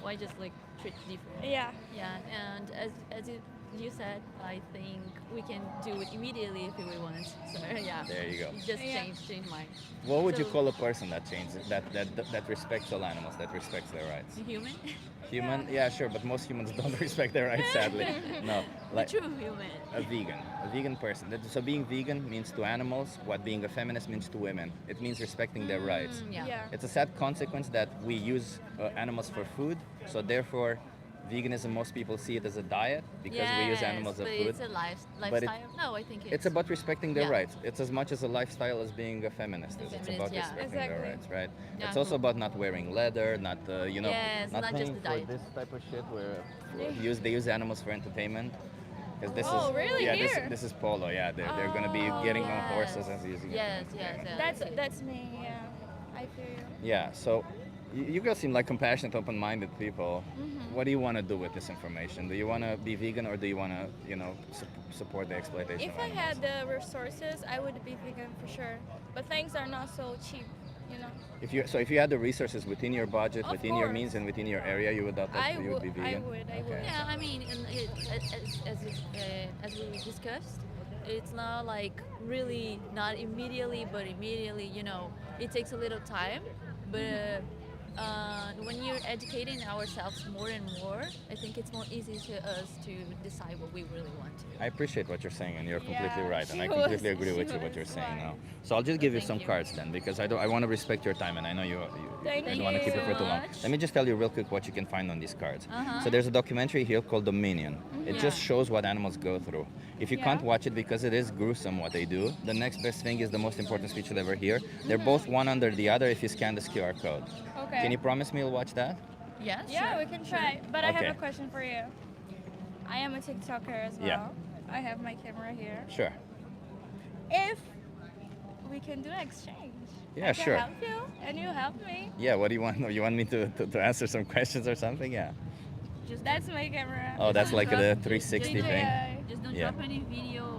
Why just like treat different? Yeah. Yeah, and as you said, I think we can do it immediately if we want. So yeah, There you go. just Yeah. change mind. What would you So- call a person that changes, that respects all animals, that respects their rights? Human, Human? Yeah, sure, but most humans don't respect their rights, sadly. No, like true human. a vegan person. So being vegan means to animals what being a feminist means to women. It means respecting their rights. Yeah. Yeah. It's a sad consequence that we use animals for food, so therefore veganism, most people see it as a diet because we use animals as but food. it's a But it- lifestyle. No, I think It's about respecting their Yeah. rights. It's as much as a lifestyle as being a feminist is. It's Feminist, about yeah. respecting their Exactly. rights, right? Yeah, It's also cool. about not wearing leather, not Yes, not just paying the for diet. this type of shit where they use animals for entertainment. Because this Oh, is really? yeah, Here? this is polo. Yeah, they're gonna be Oh, getting on Yes. horses and using Yes, it. yes, yes. That's me. Yeah. I feel you. Yeah. So you girls seem like compassionate, open-minded people. Mm-hmm. What do you want to do with this information? Do you want to be vegan or do you want to, support the exploitation If of I animals? had the resources, I would be vegan for sure. But things are not so cheap, you know. If you had the resources within your budget, Of within your course. means, and within your area, you would you would be I vegan. would. I Okay. would. Yeah, I mean, as we discussed, it's not like really not immediately, but immediately. It takes a little time, but when you're educating ourselves more and more, I think it's more easy to us to decide what we really want to. I appreciate what you're saying, and you're completely Yeah, right, and I she completely was- agree she with you what was you're saying right. now. So I'll just give you Thank some you. cards then, because I want to respect your time, and I know you Thank don't want to keep it for you too long. so much. Let me just tell you real quick what you can find on these cards. Uh-huh. So there's a documentary here called Dominion. It Yeah. just shows what animals go through. If you Yeah. can't watch it because it is gruesome what they do, the next best thing is the most important speech you'll ever hear. They're both one under the other if you scan this QR code. Okay. Can you promise me you'll watch that? Yes. Yeah, sure. we can try. But I Okay. have a question for you. I am a TikToker as well. Yeah. I have my camera here. Sure. If we can do exchange. Yeah, I can sure. help you and you help me. Yeah, what do you want? You want me to answer some questions or something? Yeah. Just That's my camera. Oh, that's like Drop- the 360 thing. DJI. Just don't Yeah. drop any video,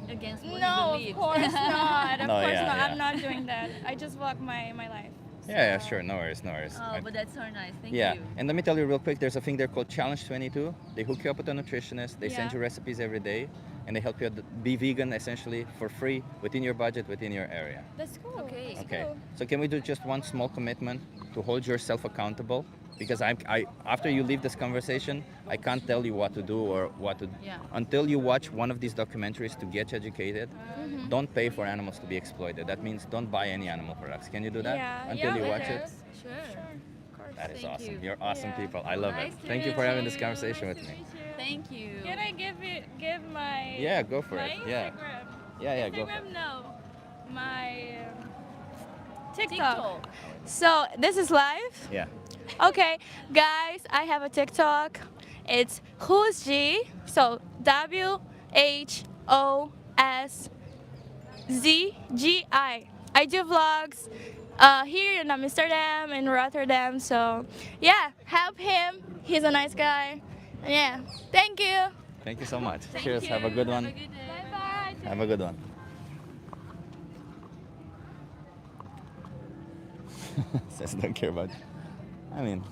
against what No, you of believe. course not. Of No, course yeah, not. yeah. I'm not doing that. I just vlog my life. Yeah, So- sure. No worries, no worries. Oh, but that's so nice. Thank Yeah, you. and let me tell you real quick, there's a thing there called Challenge 22. They hook you up with a nutritionist, they send Yeah. you recipes every day, and they help you be vegan essentially for free within your budget, within your area. That's cool. Okay. That's Okay, cool. so can we do just one small commitment to hold yourself accountable? Because after you leave this conversation, I can't tell you what to do or what to Yeah. until you watch one of these documentaries to get educated. Mm-hmm. Don't pay for animals to be exploited. That means don't buy any animal products. Can you do that Yeah, until yeah, you we watch do. it? Sure. Of course. That is Thank awesome. you. You're awesome Yeah. people. I love Nice it. to Thank you meet for having this you. conversation Nice with to me. meet you. Thank you. Can I give my Yeah, go for my it. Yeah. Instagram? Yeah, go for Instagram, it. no. My TikTok. TikTok. So this is live. Yeah. Okay, guys, I have a TikTok. It's Who's G. So WHOSZGI. I do vlogs here in Amsterdam and Rotterdam. So yeah, help him. He's a nice guy. And yeah, thank you. Thank you so much. Thank Cheers. you. Have a good one. Have a good day. Bye bye. Have a good one. Says don't care about. I mean,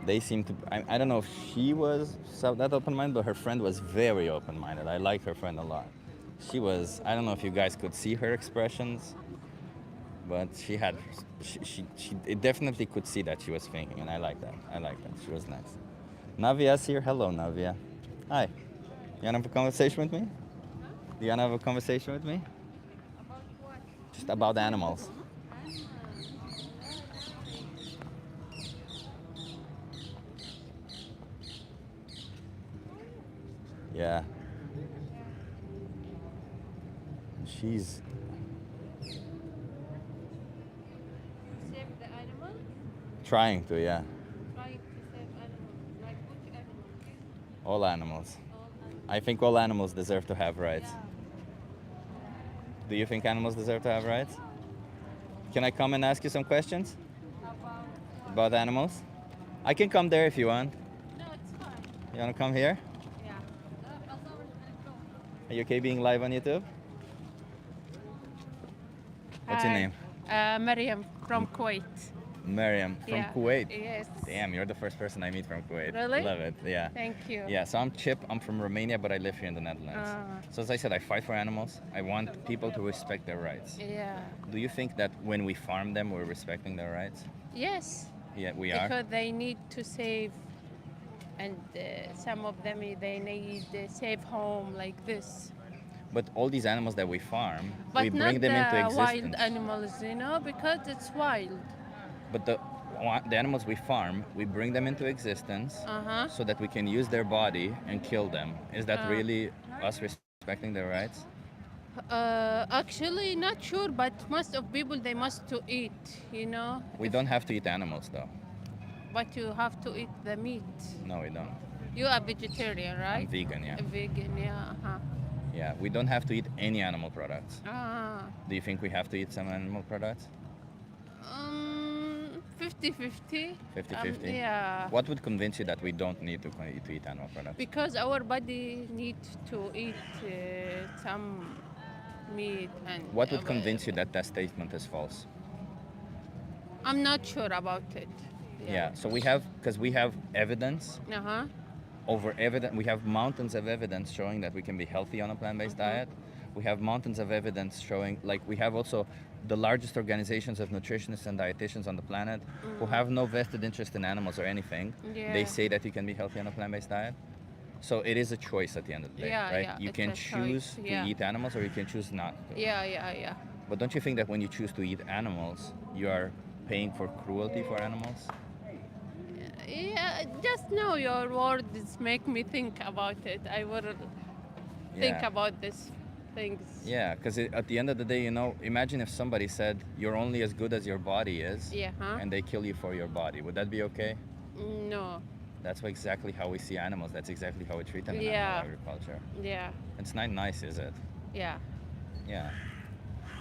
they seem to. I don't know if she was that open-minded, but her friend was very open-minded. I like her friend a lot. She was. I don't know if you guys could see her expressions, but she had. She it definitely could see that she was thinking, and I like that. I like that. She was nice. Navia's here. Hello, Navia. Hi. You wanna have a conversation with me? Do you wanna have a conversation with me? About what? Just about animals. Yeah. She's. Save the animal? Trying to, yeah. Trying to save animals. Like which animals? All animals. All animals. I think all animals deserve to have rights. Do you think animals deserve to have rights? Can I come and ask you some questions about animals? I can come there if you want. No, it's fine. You want to come here? Yeah. Are you okay being live on YouTube? What's your name? Miam from Kuwait. Miriam from Yeah. Kuwait. Yes. Damn, you're the first person I meet from Kuwait. Really? Love it. Yeah. Thank you. Yeah, so I'm Chip. I'm from Romania, but I live here in the Netherlands. Ah. So as I said, I fight for animals. I want people to respect their rights. Yeah. Do you think that when we farm them, we're respecting their rights? Yes. Yeah, we are. Because they need to save, and some of them they need a safe home like this. But all these animals that we farm, But we not bring them into the existence. wild animals, because it's wild. But the animals we farm, we bring them into existence Uh-huh. so that we can use their body and kill them. Is that really us respecting their rights? Actually, not sure, but most of people they must to eat, We don't have to eat animals though. but you have to eat the meat. No, we don't. You are vegetarian, I'm right? vegan, yeah. A vegan, yeah. Uh-huh. Yeah, we don't have to eat any animal products. Ah. Do you think we have to eat some animal products? 50-50. 50-50? Yeah. What would convince you that we don't need to eat animal products? Because our body needs to eat some meat and. What would convince you that that statement is false? I'm not sure about it. Yeah, so because we have evidence Uh huh. over evidence. We have mountains of evidence showing that we can be healthy on a plant-based diet. We have mountains of evidence showing, like we have also the largest organizations of nutritionists and dietitians on the planet who have no vested interest in animals or anything. Yeah. They say that you can be healthy on a plant-based diet. So it is a choice at the end of the day, Yeah, right? yeah, You it's can a choose choice, to yeah. eat animals or you can choose not to. Yeah. But don't you think that when you choose to eat animals, you are paying for cruelty for animals? Yeah, just know your words make me think about it. I will think Yeah. about these things. Yeah, because at the end of the day, imagine if somebody said you're only as good as your body is, Yeah, huh? and they kill you for your body. Would that be okay? No. That's exactly how we see animals. That's exactly how we treat them in Yeah. animal agriculture. Yeah. It's not nice, is it? Yeah. Yeah.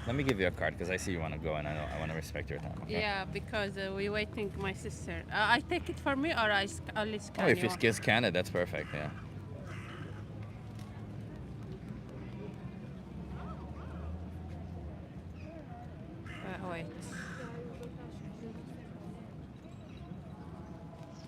Let me give you a card because I see you want to go and I want to respect your time. Okay? Yeah, because we're waiting my sister. I take it for me or I'll scan Oh, if you you? scan it, that's perfect. Yeah. Wait.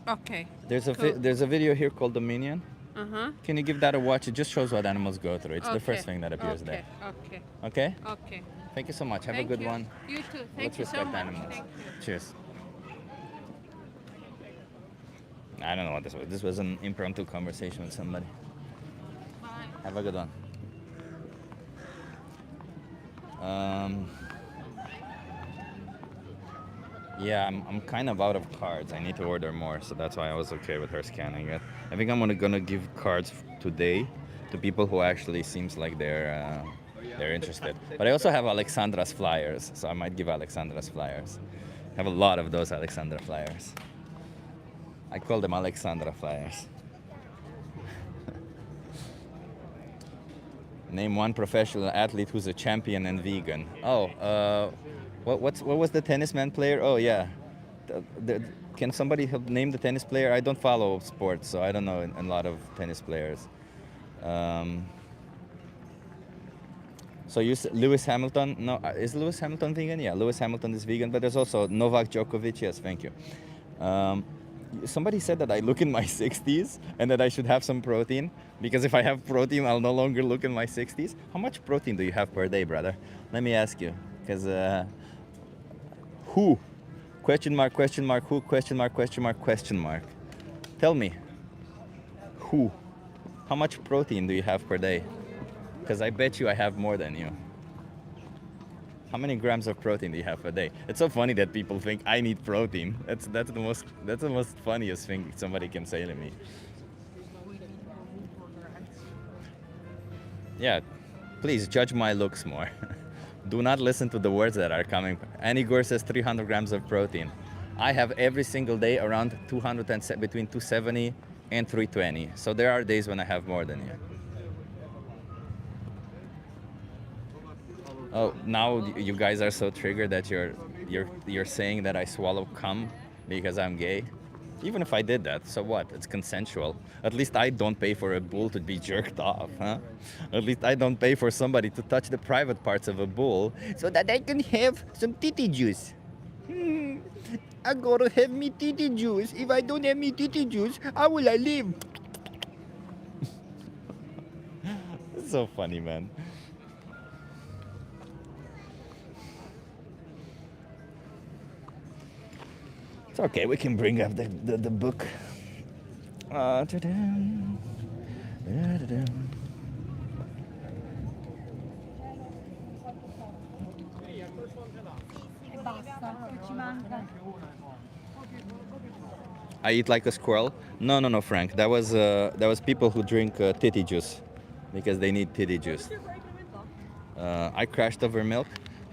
Okay. Cool. There's a video here called The Minion. Uh-huh. Can you give that a watch? It just shows what animals go through. It's the Okay. first thing that appears Okay. there. Okay. Okay? Okay. Thank you so much. Have Thank a good you. one. You too. Thank Let's you so respect much. animals. Thank you. Cheers. I don't know what this was. This was an impromptu conversation with somebody. Bye. Have a good one. Yeah, I'm kind of out of cards. I need to order more, so that's why I was okay with her scanning it. I think I'm gonna give cards today to people who actually seems like they're interested. But I also have Alexandra's flyers, so I might give Alexandra's flyers. I have a lot of those Alexandra flyers. I call them Alexandra flyers. Name one professional athlete who's a champion and vegan. Oh, what was the tennis man player? Oh yeah, can somebody help name the tennis player? I don't follow sports, so I don't know a lot of tennis players. So you said Lewis Hamilton? No, is Lewis Hamilton vegan? Yeah, Lewis Hamilton is vegan, but there's also Novak Djokovic. Yes, thank you. Somebody said that I look in my 60s and that I should have some protein because if I have protein, I'll no longer look in my 60s. How much protein do you have per day, brother? Let me ask you, because who? Question mark, who? Question mark. Tell me, who? How much protein do you have per day? Because I bet you I have more than you. How many grams of protein do you have a day? It's so funny that people think I need protein. That's the most funniest thing somebody can say to me. Yeah, please judge my looks more. Do not listen to the words that are coming. Anigor says 300 grams of protein. I have every single day around between 270 and 320. So there are days when I have more than you. Oh, now you guys are so triggered that you're saying that I swallow cum because I'm gay. Even if I did that, so what? It's consensual. At least I don't pay for a bull to be jerked off, huh? At least I don't pay for somebody to touch the private parts of a bull so that I can have some titty juice. I gotta have me titty juice. If I don't have me titty juice, how will I live? It's so funny, man. It's okay, we can bring up the book. Ta-dam. Da-da-dam. I eat like a squirrel. No, Frank. That was people who drink titty juice because they need titty juice. I crashed over milk.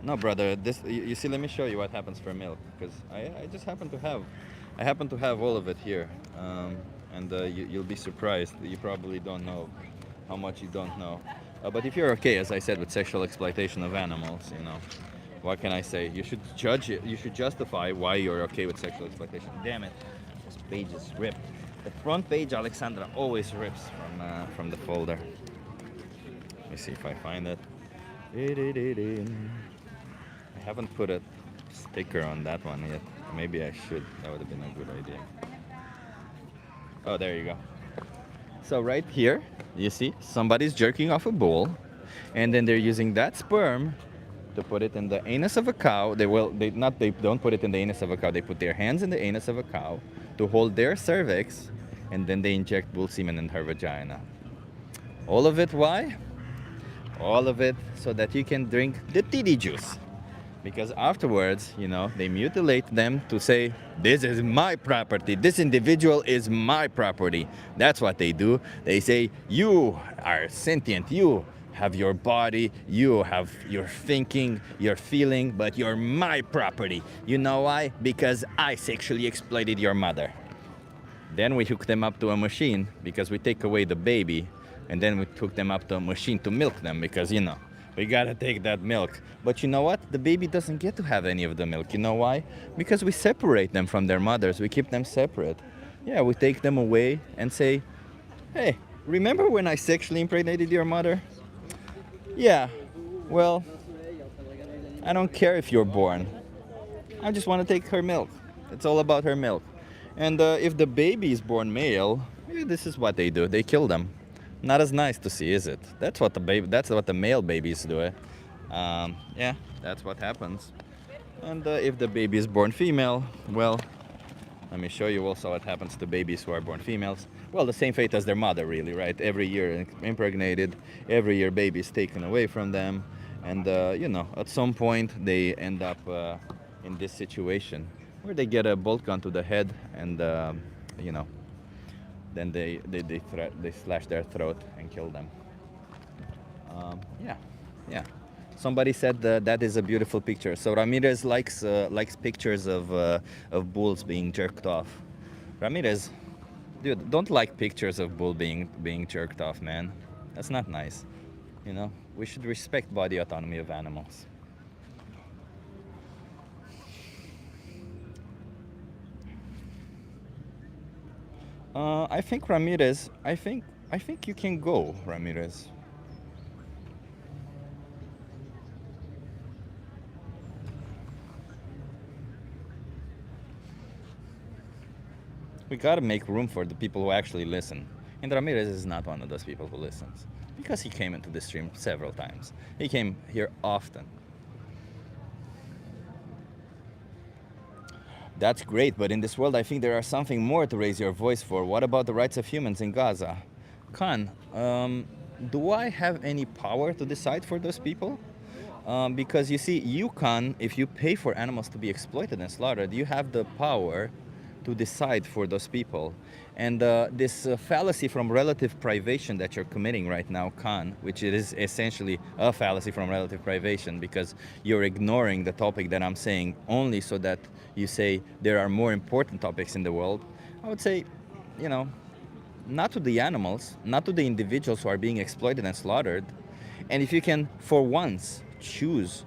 No, brother. This you see. Let me show you what happens for milk because I just happen to have all of it here, and you'll be surprised. You probably don't know how much you don't know. But if you're okay, as I said, with sexual exploitation of animals, what can I say? You should judge it. You should justify why you're okay with sexual exploitation. Damn it, this page is ripped. The front page, Alexandra, always rips from the folder. Let me see if I find it. I haven't put a sticker on that one yet. Maybe I should. That would have been a good idea. Oh, there you go. So right here, you see, somebody's jerking off a bull, and then they're using that sperm to put it in the anus of a cow. They don't put it in the anus of a cow. They put their hands in the anus of a cow to hold their cervix, and then they inject bull semen in her vagina. All of it, why? All of it so that you can drink the titty juice. Because afterwards, they mutilate them to say, this is my property. This individual is my property. That's what they do. They say, you are sentient. You have your body. You have your thinking, your feeling, but you're my property. You know why? Because I sexually exploited your mother. Then we hook them up to a machine because we take away the baby. And then we hook them up to a machine to milk them because, we gotta take that milk. But you know what? The baby doesn't get to have any of the milk. You know why? Because we separate them from their mothers. We keep them separate. Yeah, we take them away and say, hey, remember when I sexually impregnated your mother? Yeah, well, I don't care if you're born. I just want to take her milk. It's all about her milk. And if the baby is born male, this is what they do. They kill them. Not as nice to see, is it? That's what the male babies do. Yeah, that's what happens. And if the baby is born female, well, let me show you also what happens to babies who are born females. Well, the same fate as their mother, really, right? Every year impregnated, every year baby is taken away from them. And, at some point they end up in this situation where they get a bolt gun to the head and, then they slash their throat and kill them. Yeah. Somebody said that is a beautiful picture. So Ramirez likes pictures of bulls being jerked off. Ramirez, dude, don't like pictures of bull being jerked off, man. That's not nice. We should respect body autonomy of animals. I think Ramirez. I think you can go, Ramirez. We gotta make room for the people who actually listen. And Ramirez is not one of those people who listens because he came into the stream several times. He came here often. That's great, but in this world, I think there are something more to raise your voice for. What about the rights of humans in Gaza? Khan, do I have any power to decide for those people? Because you see, you can, if you pay for animals to be exploited and slaughtered, you have the power to decide for those people. And this fallacy from relative privation that you're committing right now, Khan, which it is essentially a fallacy from relative privation because you're ignoring the topic that I'm saying only so that you say there are more important topics in the world. I would say, not to the animals, not to the individuals who are being exploited and slaughtered. And if you can, for once, choose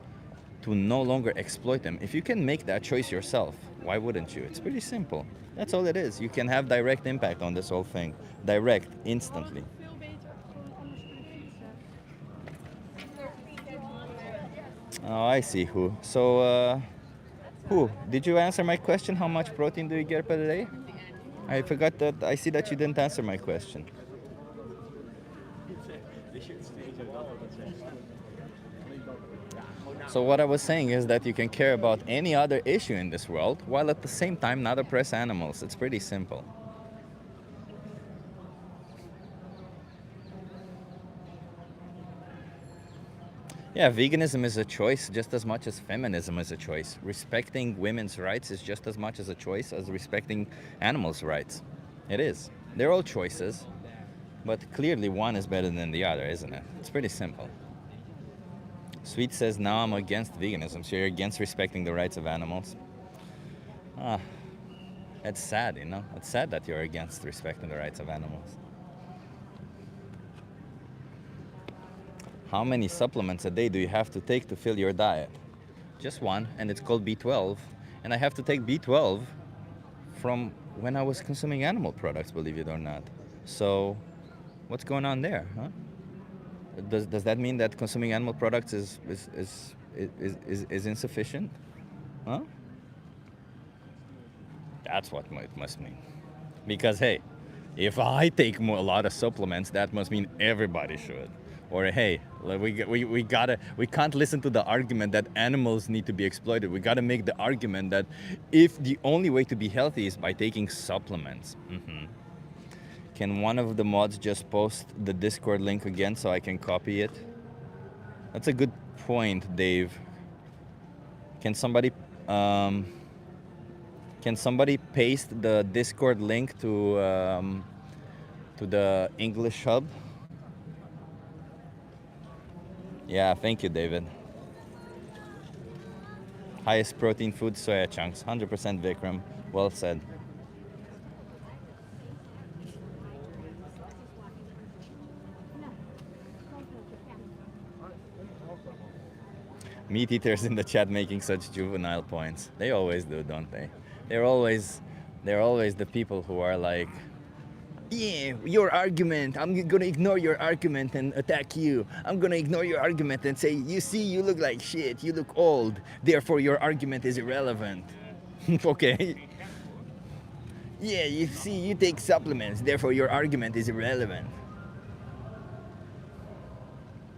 to no longer exploit them. If you can make that choice yourself, why wouldn't you? It's pretty simple. That's all it is. You can have direct impact on this whole thing. Direct, instantly. Oh, I see who. So, who? Did you answer my question? How much protein do you get per day? I forgot that. I see that you didn't answer my question. So what I was saying is that you can care about any other issue in this world while at the same time not oppress animals. It's pretty simple. Yeah, veganism is a choice just as much as feminism is a choice. Respecting women's rights is just as much as a choice as respecting animals' rights. It is. They're all choices, but clearly one is better than the other, isn't it? It's pretty simple. Sweet says, now I'm against veganism, so you're against respecting the rights of animals. It's sad, you know? It's sad that you're against respecting the rights of animals. How many supplements a day do you have to take to fill your diet? Just one, and it's called B12. And I have to take B12 from when I was consuming animal products, believe it or not. So, what's going on there, huh? Does that mean that consuming animal products is insufficient? Huh? That's what it must mean. Because hey, if I take a lot of supplements, that must mean everybody should. Or hey, we can't listen to the argument that animals need to be exploited. We gotta make the argument that if the only way to be healthy is by taking supplements. Can one of the mods just post the Discord link again so I can copy it? That's a good point, Dave. Can somebody paste the Discord link to the English hub? Yeah, thank you, David. Highest protein food, soya chunks. 100% Vikram. Well said. Meat eaters in the chat making such juvenile points. They always do, don't they? They're always the people who are like, yeah, your argument, I'm gonna ignore your argument and attack you. I'm gonna ignore your argument and say, you see, you look like shit, you look old, therefore your argument is irrelevant. Okay. Yeah, you see, you take supplements, therefore your argument is irrelevant.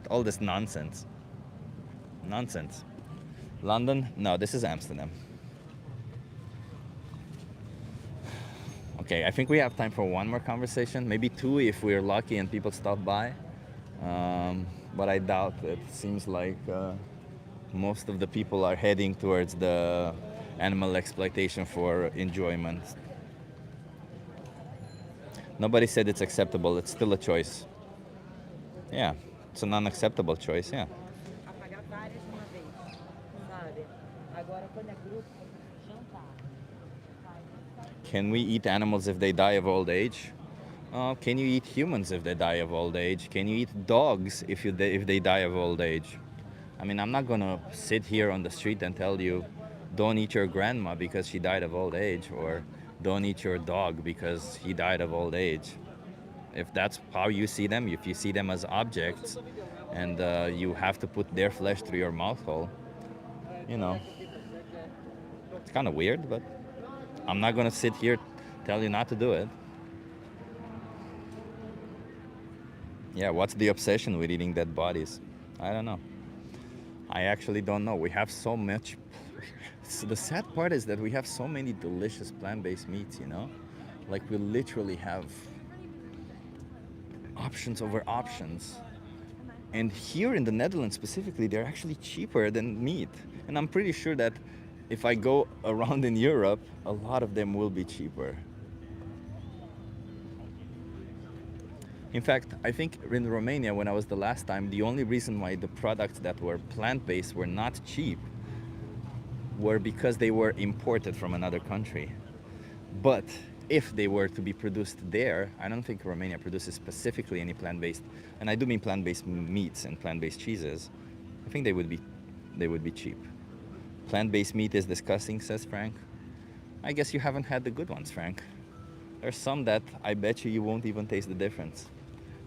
All this nonsense. Nonsense. London? No, this is Amsterdam. Okay, I think we have time for one more conversation, maybe two if we're lucky and people stop by. But I doubt it. Seems like most of the people are heading towards the animal exploitation for enjoyment. Nobody said it's acceptable. It's still a choice. Yeah, it's an unacceptable choice, yeah. Can we eat animals if they die of old age? Can you eat humans if they die of old age? Can you eat dogs if they die of old age? I mean, I'm not gonna sit here on the street and tell you, don't eat your grandma because she died of old age, or don't eat your dog because he died of old age. If that's how you see them, if you see them as objects, and you have to put their flesh through your mouth hole, you know, it's kind of weird, but I'm not gonna sit here tell you not to do it. Yeah, what's the obsession with eating dead bodies? I don't know. I actually don't know. We have so much. The sad part is that we have so many delicious plant-based meats, you know? Like we literally have options over options. And here in the Netherlands specifically, they're actually cheaper than meat. And I'm pretty sure that if I go around in Europe, a lot of them will be cheaper. In fact, I think in Romania, when I was the last time, the only reason why the products that were plant-based were not cheap were because they were imported from another country. But if they were to be produced there, I don't think Romania produces specifically any plant-based, and I do mean plant-based meats and plant-based cheeses. think they would be cheap. Plant-based meat is disgusting, says Frank. I guess you haven't had the good ones, Frank. There's some that I bet you won't even taste the difference.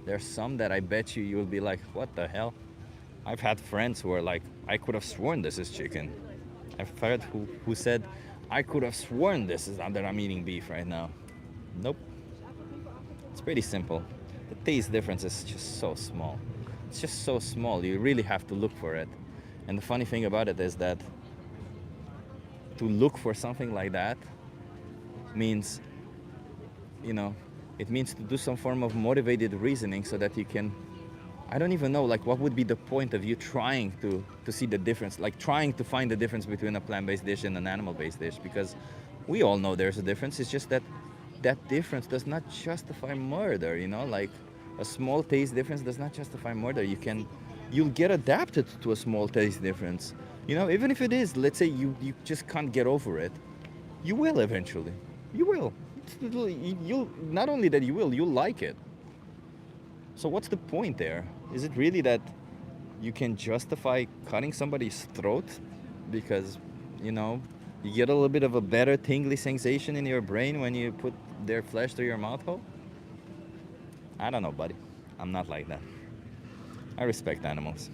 There's some that I bet you'll be like, what the hell? I've had friends who are like, I could have sworn this is chicken. I've heard who said, I could have sworn this is that I'm eating beef right now. Nope. It's pretty simple. The taste difference is just so small. It's just so small. You really have to look for it. And the funny thing about it is that to look for something like that means, it means to do some form of motivated reasoning so that you can, I don't even know, like what would be the point of you trying to see the difference, like trying to find the difference between a plant-based dish and an animal-based dish, because we all know there's a difference. It's just that that difference does not justify murder, like a small taste difference does not justify murder. You'll get adapted to a small taste difference. Even if it is, let's say you just can't get over it, you will eventually. You will. You'll not only that you'll like it. So what's the point there? Is it really that you can justify cutting somebody's throat because, you get a little bit of a better tingly sensation in your brain when you put their flesh through your mouth hole? I don't know, buddy. I'm not like that. I respect animals.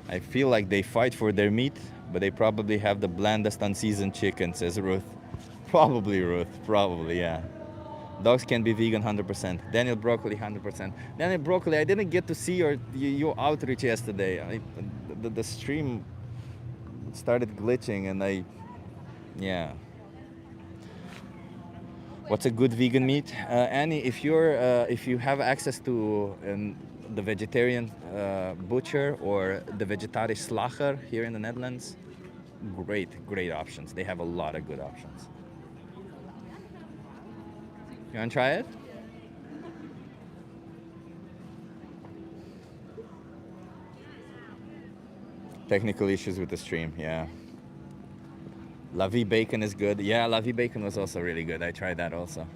I feel like they fight for their meat, but they probably have the blandest unseasoned chicken, says Ruth. Probably, Ruth. Probably, yeah. Dogs can be vegan 100%. Daniel Broccoli 100%. Daniel Broccoli, I didn't get to see your outreach yesterday. The stream started glitching and yeah. What's a good vegan meat? Annie, if you have access to the vegetarian butcher or the vegetarisch slager here in the Netherlands, great options. They have a lot of good options. You want to try it? Technical issues with the stream, yeah. La Vie bacon is good. Yeah, La Vie bacon was also really good. I tried that also.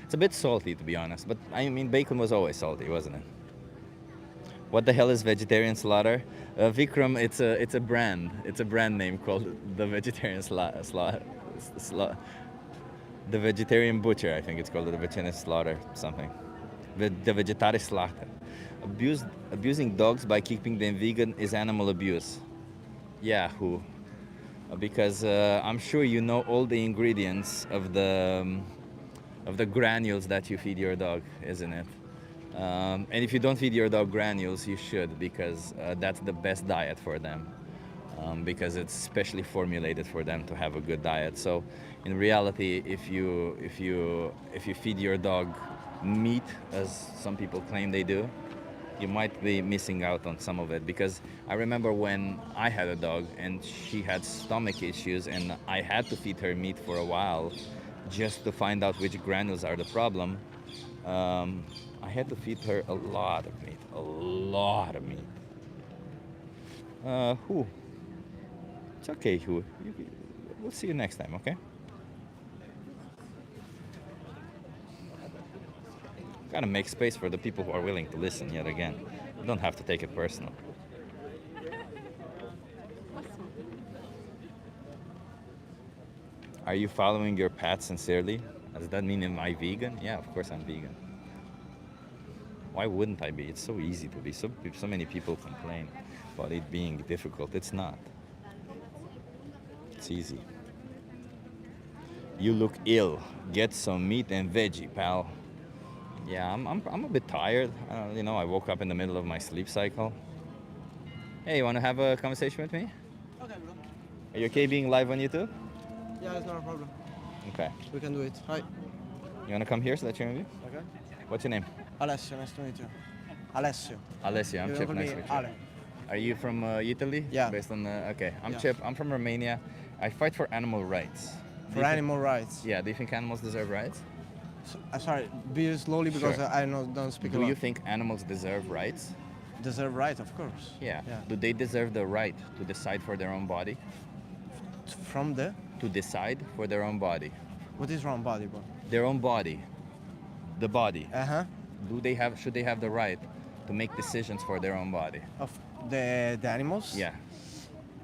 It's a bit salty, to be honest, but I mean, bacon was always salty, wasn't it? What the hell is vegetarian slaughter? Vikram, it's a brand. It's a brand name called the vegetarian the vegetarian butcher, I think it's called, the vegetarian slaughter something. The vegetarisch slachter. Abusing dogs by keeping them vegan is animal abuse. Yeah, who? Because I'm sure you know all the ingredients of the granules that you feed your dog, isn't it? And if you don't feed your dog granules, you should, because that's the best diet for them. Because it's specially formulated for them to have a good diet. So, in reality, if you feed your dog meat, as some people claim they do, you might be missing out on some of it. Because I remember when I had a dog and she had stomach issues, and I had to feed her meat for a while, just to find out which granules are the problem. I had to feed her a lot of meat. It's okay, Hu. We'll see you next time, okay? Gotta make space for the people who are willing to listen yet again. You don't have to take it personal. Are you following your path sincerely? Does that mean am I vegan? Yeah, of course I'm vegan. Why wouldn't I be? It's so easy to be. So many people complain about it being difficult. It's not. It's easy. You look ill. Get some meat and veggie, pal. Yeah, I'm a bit tired. I woke up in the middle of my sleep cycle. Hey, you want to have a conversation with me? Okay, bro. Are you okay being live on YouTube? Yeah, it's not a problem. Okay. We can do it. Hi. You want to come here so that you're in view? Okay. What's your name? Alessio, nice to meet you. Alessio. Alessio, I'm You Chip. call Nice me to meet you. Ale. Are you from Italy? Yeah. Based on okay. I'm Yeah. Chip. I'm from Romania. I fight for animal rights. Do For you animal rights. Yeah. Do you think animals deserve rights? Sorry, be slowly because Sure. I don't speak a Do lot. you think animals deserve rights? Deserve right, of course. Yeah. Yeah. Do they deserve the right to decide for their own body? From the? To decide for their own body. What is wrong body, bro? Their own body. The body. Uh-huh. Should they have the right to make decisions for their own body? The animals? Yeah.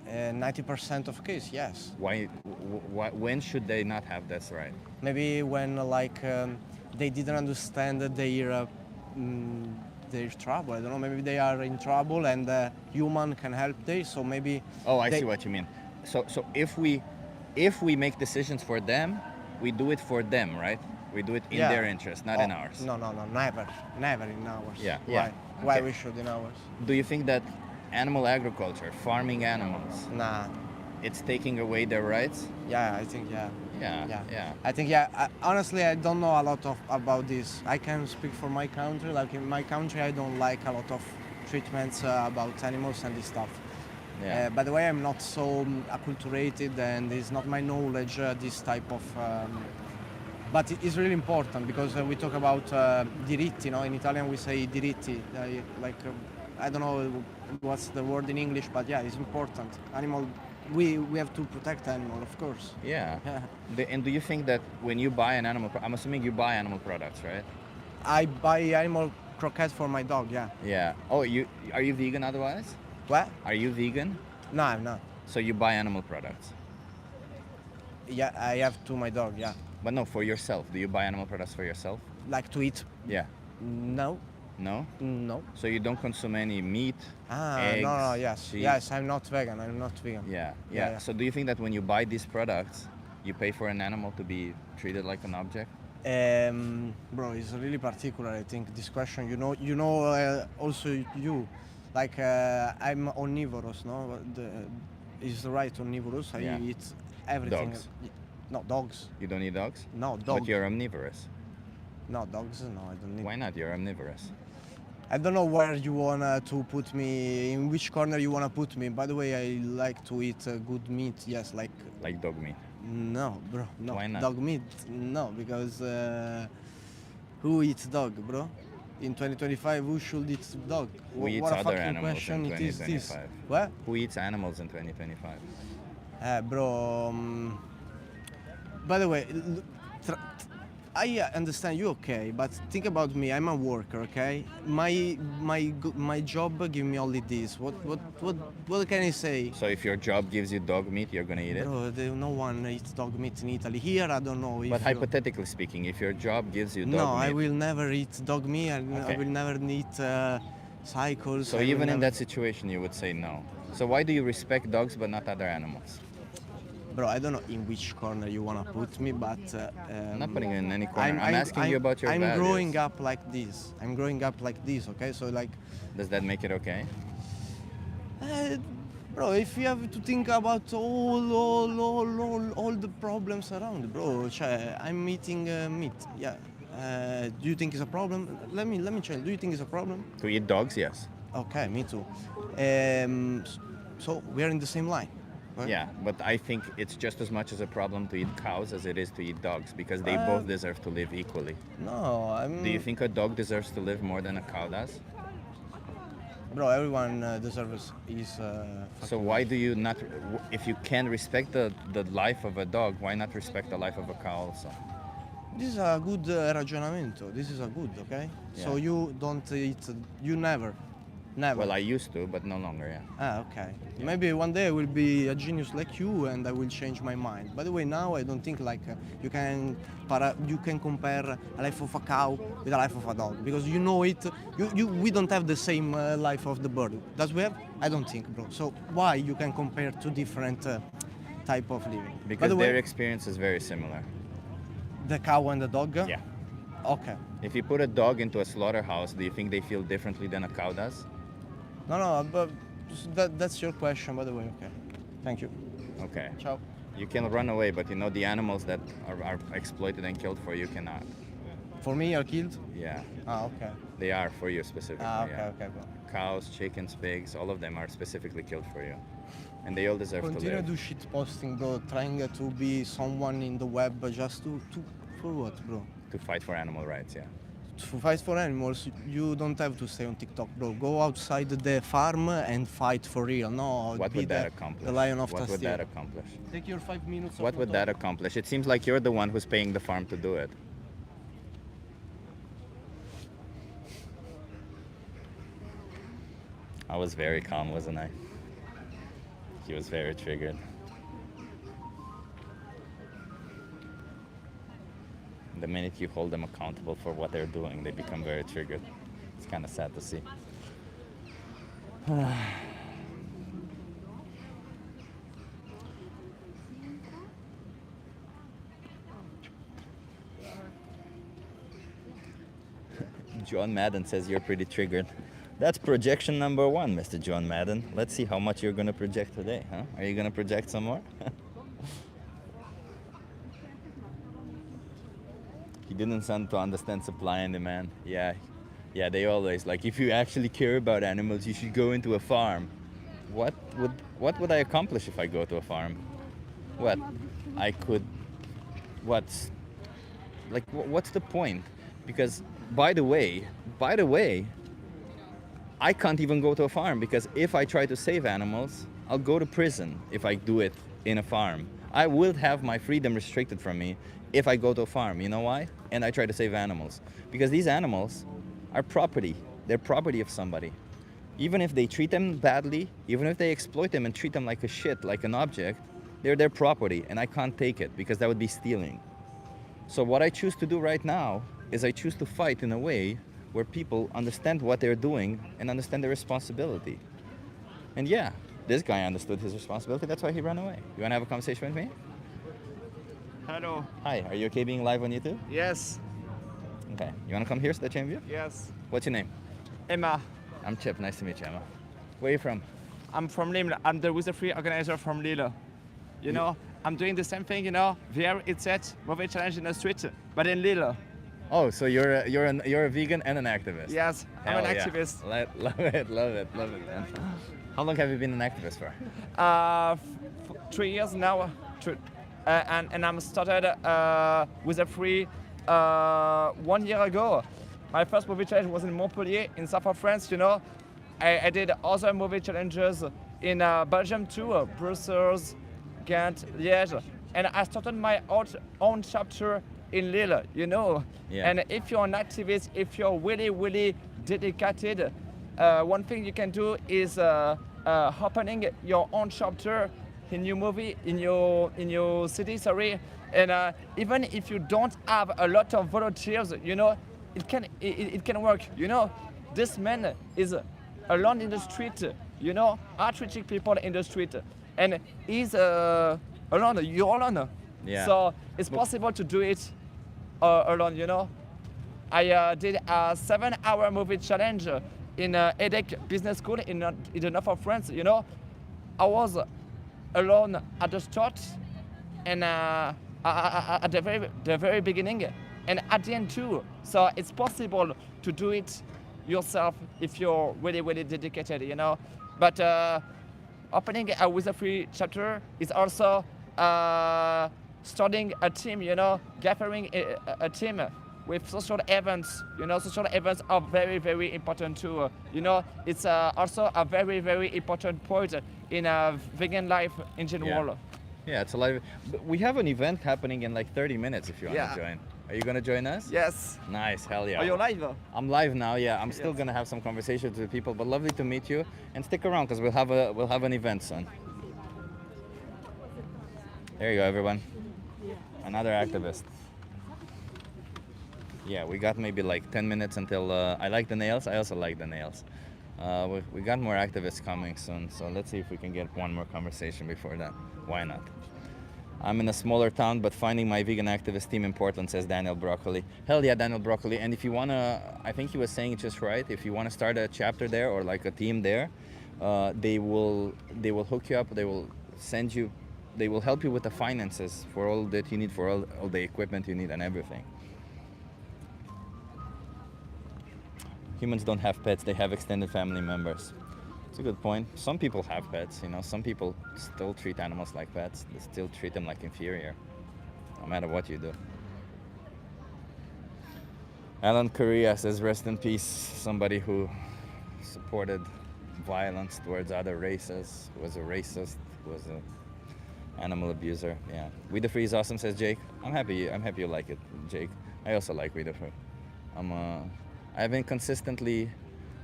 90% of case, yes. When should they not have this right? Maybe when they didn't understand their trouble. I don't know. Maybe they are in trouble and human can help them. So maybe. Oh, I see what you mean. So if we make decisions for them, we do it for them, right? We do it in their interest, not in ours. No, never in ours. Yeah, Why? yeah. Why Okay. we should in ours? Do you think that animal agriculture, farming animals, Nah. it's taking away their rights? Yeah, I think yeah. Yeah. I think honestly, I don't know a lot about this. I can speak for my country. Like in my country, I don't like a lot of treatments about animals and this stuff. Yeah. By the way, I'm not so acculturated, and it's not my knowledge this type of. But it is really important because we talk about diritti. You know, in Italian we say diritti. I don't know what's the word in English, but yeah, it's important. Animal. We have to protect animal, of course. Yeah. Yeah. And do you think that when you buy an animal, I'm assuming you buy animal products, right? I buy animal croquettes for my dog. Yeah. Yeah. Oh, are you vegan otherwise? What? Are you vegan? No, I'm not. So you buy animal products? Yeah, I have to my dog. Yeah. But no, for yourself. Do you buy animal products for yourself? Like to eat? Yeah. No. No? No. So you don't consume any meat, eggs, no, yes. cheese? Yes, I'm not vegan. I'm not vegan. Yeah. So do you think that when you buy these products, you pay for an animal to be treated like an object? Bro, it's really particular. I think this question. Also you, like I'm omnivorous. No, is right omnivorous. I Yeah. eat everything. Dogs. No dogs. You don't eat dogs? No But dogs. you're omnivorous. No dogs. No, I don't need. Why not? You're omnivorous. I don't know where you wanna to put me. In which corner you wanna put me? By the way, I like to eat good meat. Yes, like. Like dog meat. No, bro. No. Why not? Dog meat? No, because who eats dog, bro? In 2025, who should eat dog? Who eats what a other fucking animals question in it is this? 2025? What? Who eats animals in 2025? Bro. By the way, I understand you, okay, but think about me. I'm a worker, okay. My job give me only this. What can I say? So if your job gives you dog meat, you're gonna eat it? Bro, no one eats dog meat in Italy. Here, I don't know. If But you- hypothetically speaking, if your job gives you dog No, meat, I will never eat dog meat. I Okay. will never eat cycles. so I will even in never- that situation, you would say no. So why do you respect dogs but not other animals? Bro, I don't know in which corner you wanna put me, but I'm not putting you in any corner. I'm asking you about your I'm values. growing up like this. I'm growing up like this. Okay, so like, Does that make it okay? bro, if you have to think about all the problems around, bro, I'm eating meat. Yeah. Do you think it's a problem? Let me check. Do you think it's a problem? To eat dogs, yes. Okay, me too. So we're in the same line. Right? Yeah, but I think it's just as much as a problem to eat cows as it is to eat dogs because they both deserve to live equally. No, I'm. Do you think a dog deserves to live more than a cow does? Bro, everyone deserves his. So why do you not, if you can respect the life of a dog, why not respect the life of a cow also? This is a good ragionamento. This is a good, okay? So Yeah. you don't eat. You never. Well, I used to, but no longer, yeah. Okay. Maybe one day I will be a genius like you and I will change my mind. By the way, now I don't think like you can compare a life of a cow with a life of a dog because you know it. We don't have the same life of the bird. Does we have? I don't think, bro. So why you can compare two different type of living? By Because the their way, experience is very similar. the cow and the dog. Yeah. Okay. If you put a dog into a slaughterhouse, do you think they feel differently than a cow does? No, but that's your question, by the way. Okay. Thank you. Okay. Ciao. You can run away, but you know the animals that are exploited and killed for you cannot. For me, you're killed. Yeah. Okay. They are for you specifically. Okay, yeah. okay, bro. Cows, chickens, pigs, all of them are specifically killed for you. And they all deserve to Continue live. to do shit posting, bro. Trying to be someone in the web just to for what, bro? To fight for animal rights, yeah. To fight for animals, you don't have to stay on TikTok, bro. Go outside the farm and fight for real. No, What be would that accomplish? the lion of What would Tastier. that accomplish? Take your 5 minutes. What would that accomplish? It seems like you're the one who's paying the farm to do it. I was very calm, wasn't I? He was very triggered. The minute you hold them accountable for what they're doing, they become very triggered. It's kind of sad to see. John Madden says you're pretty triggered. That's projection number 1, Mr. John Madden. Let's see how much you're gonna project today, huh? Are you gonna project some more? He didn't seem to understand supply and demand. Yeah, they always like, if you actually care about animals, you should go into a farm. What would I accomplish if I go to a farm? What? I could. What's the point? Because by the way, I can't even go to a farm, because if I try to save animals, I'll go to prison if I do it in a farm. I will have my freedom restricted from me if I go to a farm. You know why? And I try to save animals. Because these animals are property. They're property of somebody. Even if they treat them badly, even if they exploit them and treat them like a shit, like an object, they're their property, and I can't take it, because that would be stealing. So what I choose to do right now is I choose to fight in a way where people understand what they're doing and understand their responsibility. And yeah, this guy understood his responsibility, that's why he ran away. You wanna have a conversation with me? Hello. Hi, are you okay being live on YouTube? Yes. Okay, you wanna come here so that I can view? Yes. What's your name? Emma. I'm Chip, nice to meet you, Emma. Where are you from? I'm from Lille. I'm the With Free organizer from Lille. You know, I'm doing the same thing, you know, here it's at movie challenge in the street, but in Lille. Oh, so you're a vegan and an activist? Yes, I'm Hell an yeah. activist. Love it, man. How long have you been an activist for? 3 years now, and I'm started with a free 1 year ago. My first movie challenge was in Montpellier, in south of France. You know, I did other movie challenges in Belgium too, Brussels, Ghent, Liège, and I started my own chapter in Lille. You know, Yeah. And if you're an activist, if you're really dedicated, one thing you can do is opening your own chapter in your movie, in your city, sorry. And even if you don't have a lot of volunteers, you know, it can work. You know, this man is alone in the street. You know, outreaching people in the street, and he's alone. You're alone. Yeah. So it's possible to do it alone. You know, I did a 7-hour movie challenge in EDEC Business School in the north of France. You know, I was alone at the start, and at the very beginning, and at the end too. So it's possible to do it yourself if you're really dedicated, you know. But opening a With a Free chapter is also starting a team, you know, gathering a team with social events. You know, social events are very important too. You know, it's also a very important point in vegan life in general. Yeah, it's a live. We have an event happening in like 30 minutes if you want Yeah. to join. Are you gonna join us? Yes. Nice, hell yeah. Are you live? I'm live now. Yeah, I'm still Yes. gonna have some conversations with people, but lovely to meet you. And stick around because we'll have an event soon. There you go, everyone. Another activist. Yeah, we got maybe like 10 minutes until. I like the nails. I also like the nails. We got more activists coming soon, so let's see if we can get one more conversation before that. Why not? I'm in a smaller town, but finding my vegan activist team in Portland, says Daniel Broccoli. Hell yeah, Daniel Broccoli. And if you wanna, I think he was saying it just right. If you wanna start a chapter there or like a team there, they will hook you up. They will send you. They will help you with the finances for all that you need, for all the equipment you need and everything. Humans don't have pets, they have extended family members. It's a good point. Some people have pets, you know, some people still treat animals like pets. They still treat them like inferior, no matter what you do. Alan Correa says, rest in peace, somebody who supported violence towards other races, who was a racist, who was an animal abuser. Yeah. We the Free is awesome, says Jake. I'm happy you like it, Jake. I also like We the Free. I've been consistently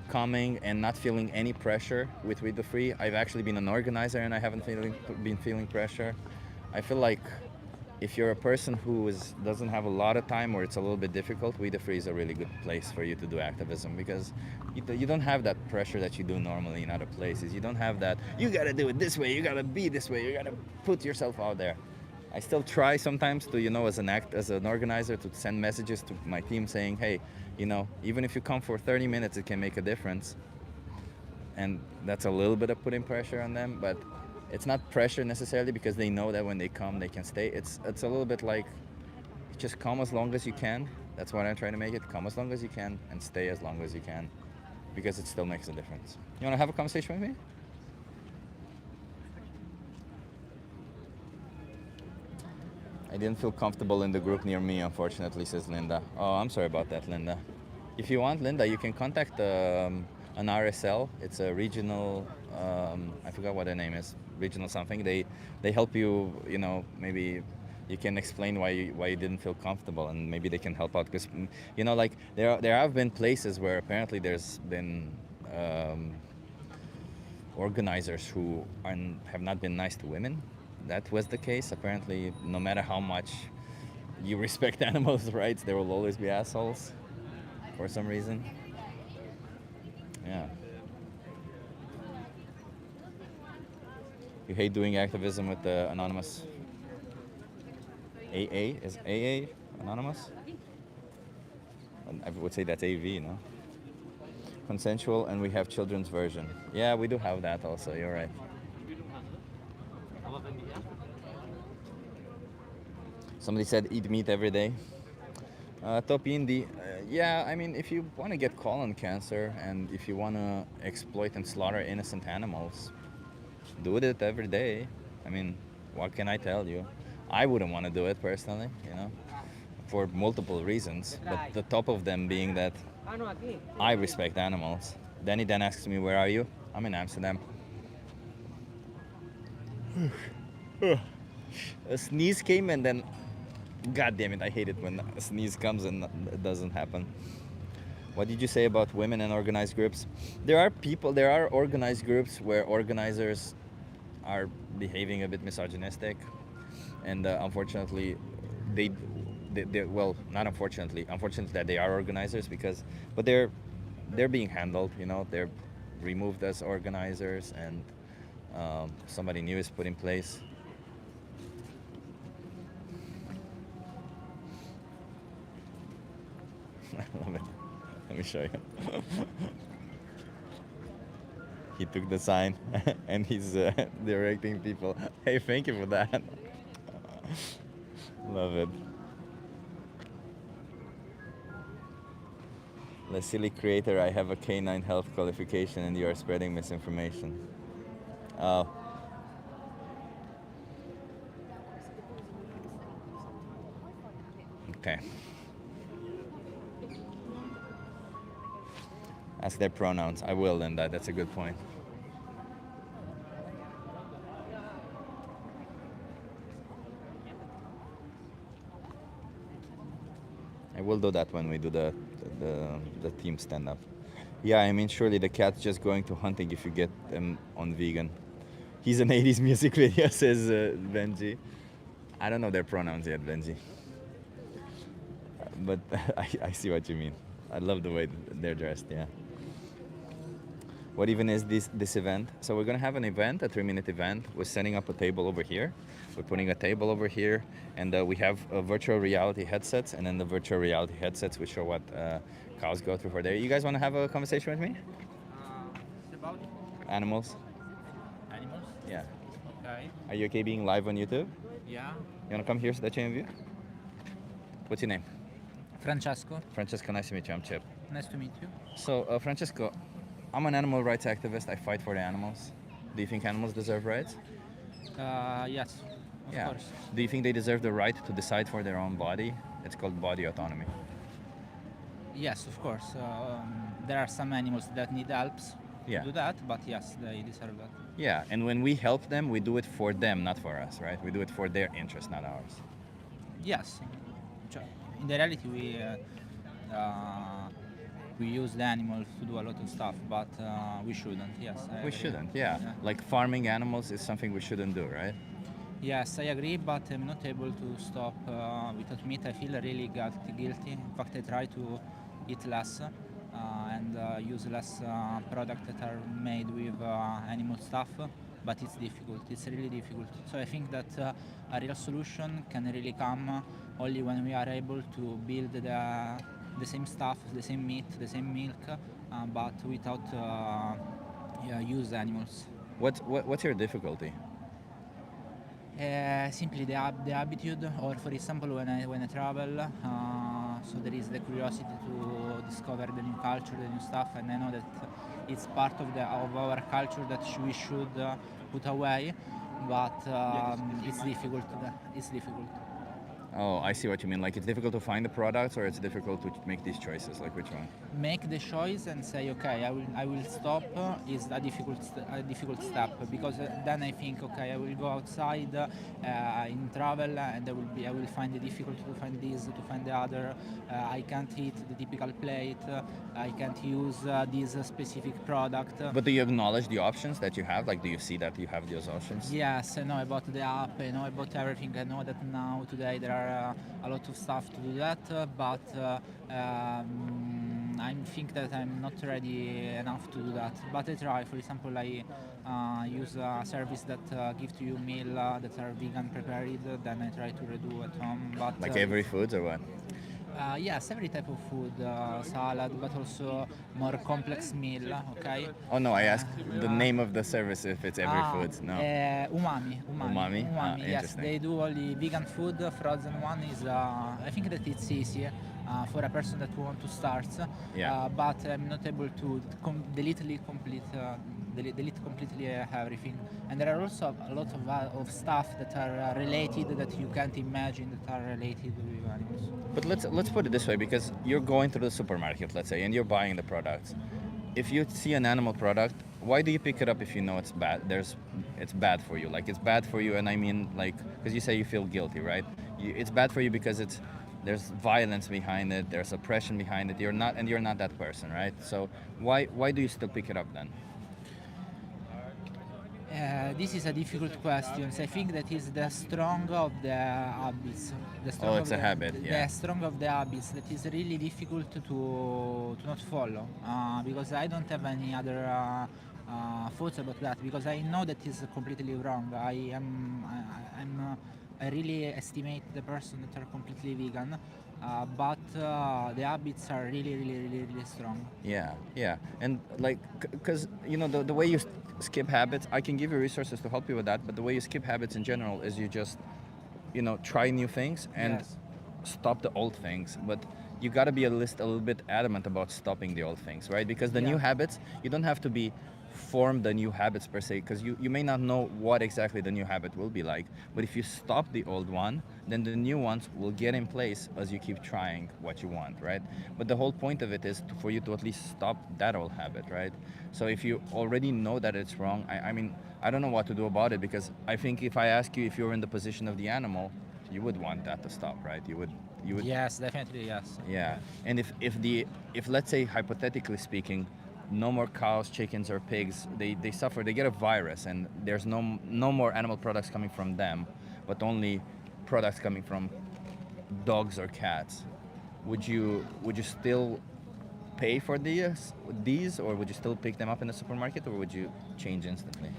coming and not feeling any pressure with We the Free. I've actually been an organizer and I haven't been feeling pressure. I feel like if you're a person who doesn't have a lot of time or it's a little bit difficult, We the Free is a really good place for you to do activism, because you don't have that pressure that you do normally in other places. You don't have that, you gotta do it this way, you gotta be this way, you gotta put yourself out there. I still try sometimes to, as an organizer, to send messages to my team saying, hey, even if you come for 30 minutes, it can make a difference. And that's a little bit of putting pressure on them, but it's not pressure necessarily, because they know that when they come, they can stay. It's a little bit like, just come as long as you can. That's what I'm trying to make it. Come as long as you can and stay as long as you can, because it still makes a difference. You want to have a conversation with me? I didn't feel comfortable in the group near me, unfortunately, says Linda. Oh, I'm sorry about that, Linda. If you want, Linda, you can contact an RSL. It's a regional, I forgot what their name is, regional something. They help you, maybe you can explain why you didn't feel comfortable, and maybe they can help out. Because, like there have been places where apparently there's been organizers who have not been nice to women. That was the case. Apparently, no matter how much you respect animals' rights, there will always be assholes for some reason. Yeah. You hate doing activism with the anonymous. AA? Is AA anonymous? I would say that's AV, no? Consensual, and we have children's version. Yeah, we do have that also, you're right. Somebody said eat meat every day. Top Indie, yeah, I mean, if you want to get colon cancer and if you want to exploit and slaughter innocent animals, do it every day. I mean, what can I tell you? I wouldn't want to do it personally, for multiple reasons, but the top of them being that I respect animals. Danny then asks me, where are you? I'm in Amsterdam. A sneeze came and then, God damn it, I hate it when a sneeze comes and it doesn't happen. What did you say about women and organized groups? There are organized groups where organizers are behaving a bit misogynistic, and unfortunately, well, not unfortunately that they are organizers, but they're being handled, they're removed as organizers, and somebody new is put in place. I love it. Let me show you. He took the sign and he's directing people. Hey, thank you for that. Love it. The silly creator, I have a canine health qualification and you are spreading misinformation. Oh. Okay. Ask their pronouns. I will, and that's a good point. I will do that when we do the team stand-up. Yeah, I mean, surely the cat's just going to hunting if you get them on vegan. He's an 80s music video, says Benji. I don't know their pronouns yet, Benji. But I see what you mean. I love the way they're dressed, yeah. What even is this event? So we're gonna have an event, a 3-minute event. We're setting up a table over here. We're putting a table over here, and we have virtual reality headsets, and then the virtual reality headsets we show what cows go through for there. You guys wanna have a conversation with me? About Animals? animals? Yeah. Okay. Are you okay being live on YouTube? Yeah. You wanna come here so that you can view? What's your name? Francesco, Francesco, nice to meet you. I'm Chip. nice to meet you. So, Francesco, I'm an animal rights activist. I fight for the animals. Do you think animals deserve rights? Yes, of Yeah. course. Do you think they deserve the right to decide for their own body? It's called body autonomy. Yes, of course. There are some animals that need helps Yeah. to do that, but yes, they deserve that. Yeah, and when we help them, we do it for them, not for us, right? We do it for their interest, not ours. Yes. In the reality, we use the animals to do a lot of stuff, but we shouldn't. Yes, I We agree. shouldn't, yeah. Yeah. Like farming animals is something we shouldn't do, right? Yes, I agree, but I'm not able to stop without meat. I feel really guilty. In fact, I try to eat less and use less products that are made with animal stuff, but it's difficult. It's really difficult. So I think that a real solution can really come only when we are able to build the same stuff, the same meat, the same milk, but without use animals. What's your difficulty? Simply the attitude, or for example when I travel, so there is the curiosity to discover the new culture, the new stuff, and I know that it's part of our culture that we should put away, but it's difficult. It's difficult. Oh, I see what you mean. Like it's difficult to find the products, or it's difficult to make these choices. Like which one? Make the choice and say, okay, I will stop is a difficult step, because then I think, okay, I will go outside in travel and I will find it difficult to find this, to find the other. I can't eat the typical plate. I can't use this specific product. But do you acknowledge the options that you have? Like, do you see that you have those options? Yes, I know about the app, I know about everything. I know that now, today, there are a lot of stuff to do that, but I think that I'm not ready enough to do that. But I try. For example, I use a service that gives to you meal that are vegan prepared. Then I try to redo at home. But Like every foods or what? yes, every type of food, salad, but also more complex meal. Okay. Oh no, I asked the name of the service if it's every foods. No. Umami. Umami? Ah, Yes, interesting. they do only vegan food. Frozen one is. I think that it's easy for a person that want to start. Yeah. But I'm not able to delete completely everything. And there are also a lot of stuff that are related that you can't imagine that are related with animals. But let's put it this way, because you're going to the supermarket, let's say, and you're buying the products. If you see an animal product, why do you pick it up if you know it's bad? It's bad for you. Like it's bad for you, and I mean like because you say you feel guilty, right? It's bad for you because there's violence behind it, there's oppression behind it. You're not that person, right? So why do you still pick it up then? This is a difficult question. I think that is the strong of the habits. Oh, it's a habit, yeah. The strong of the habits that is really difficult to not follow, because I don't have any other thoughts about that, because I know that is completely wrong. I really estimate the person that are completely vegan, but the habits are really strong. Yeah, and like, because you know the way you skip habits, I can give you resources to help you with that. But the way you skip habits in general is you just, try new things and Yes. stop the old things. But you got to be a little bit adamant about stopping the old things, right? Because the new Yeah. habits, you don't have to form the new habits per se, because you may not know what exactly the new habit will be like. But if you stop the old one, then the new ones will get in place as you keep trying what you want, right? But the whole point of it is for you to at least stop that old habit, right? So if you already know that it's wrong, I mean, I don't know what to do about it, because I think if I ask you if you're in the position of the animal, you would want that to stop, right? You would. Yes, definitely yes. Yeah, and if let's say hypothetically speaking, no more cows, chickens, or pigs, they suffer. They get a virus, and there's no more animal products coming from them, but only products coming from dogs or cats. Would you still pay for these, or would you still pick them up in the supermarket, or would you change instantly?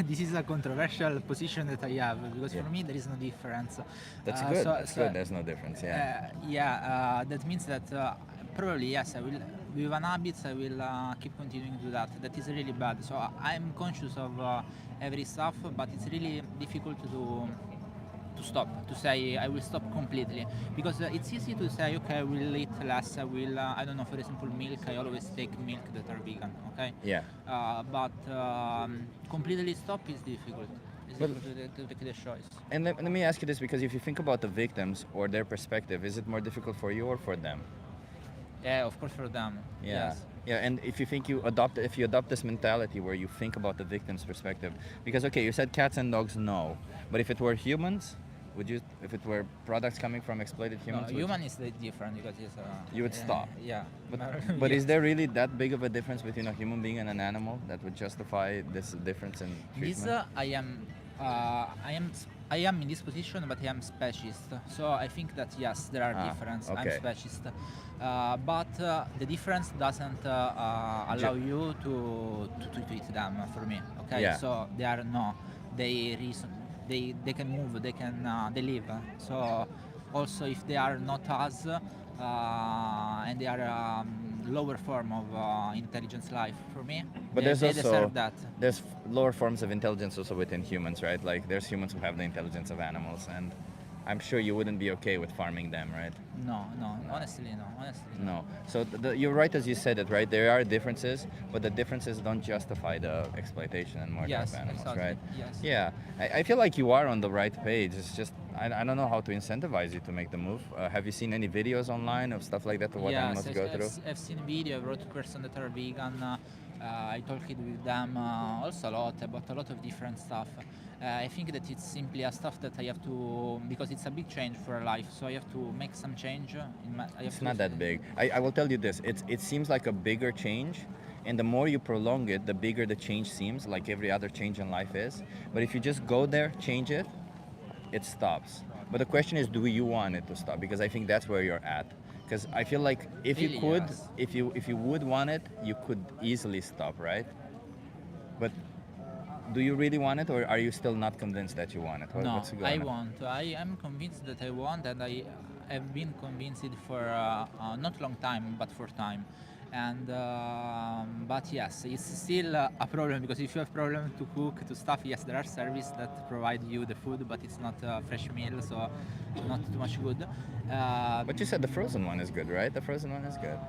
This is a controversial position that I have, because Yeah. for me there is no difference. That's good. So- That's so, good. There's no difference. Yeah. that means that probably yes, I will. With an habit, I will keep continuing to do that. That is really bad. So I'm conscious of every stuff, but it's really difficult to stop. To say I will stop completely, because it's easy to say, okay, I will eat less. I will. I don't know. For example, milk. I always take milk that are vegan. Okay. Yeah. But completely stop is difficult. It's Well- difficult to take the choice. And let me ask you this, because if you think about the victims or their perspective, is it more difficult for you or for them? Yeah, of course for them. Yeah. Yes. Yeah, and if you adopt this mentality where you think about the victim's perspective, because okay, you said cats and dogs, no, but if it were humans, Would you, if it were products coming from exploited No, humans? would you- human is different because it's. You would stop. Yeah. But is Yes. there really that big of a difference between a human being and an animal that would justify this difference in This treatment? I am in this position, but I am specialist. So I think that yes, there are differences. okay. I'm specialist, but the difference doesn't allow you to treat them. For me, okay. Yeah. So they are no, they reason, they can move, they live. So also if they are not us, and they are lower form of intelligence life for me, But they there's also deserve that. there's lower forms of intelligence also within humans, right? Like there's humans who have the intelligence of animals, and I'm sure you wouldn't be okay with farming them, right? No, honestly, no. No. So you're right as you said it, right? There are differences, but the differences don't justify the exploitation and murder Yes, of animals, exactly. right? Yes. Yeah. I feel like you are on the right page. It's just I don't know how to incentivize you to make the move. Have you seen any videos online of stuff like that, of what animals go through? I've seen video. I wrote to person that are vegan. I talked with them also a lot about a lot of different stuff. I think that it's simply a stuff that I have to, because it's a big change for a life, so I have to make some change. It's not that big. I will tell you this. It seems like a bigger change, and the more you prolong it, the bigger the change seems, like every other change in life is. But if you just go there, change it, it stops. But the question is, do you want it to stop? Because I think that's where you're at. Because I feel like if you Really, could, yes. if you would want it, you could easily stop, right? But do you really want it, or are you still not convinced that you want it? No, What's going I on? want. I am convinced that I want, and I have been convinced for not long time, but for time. And but yes, it's still a problem because if you have problem to cook to stuff, yes, there are services that provide you the food, but it's not a fresh meal, so not too much good. But you said the frozen one is good, right? The frozen one is good.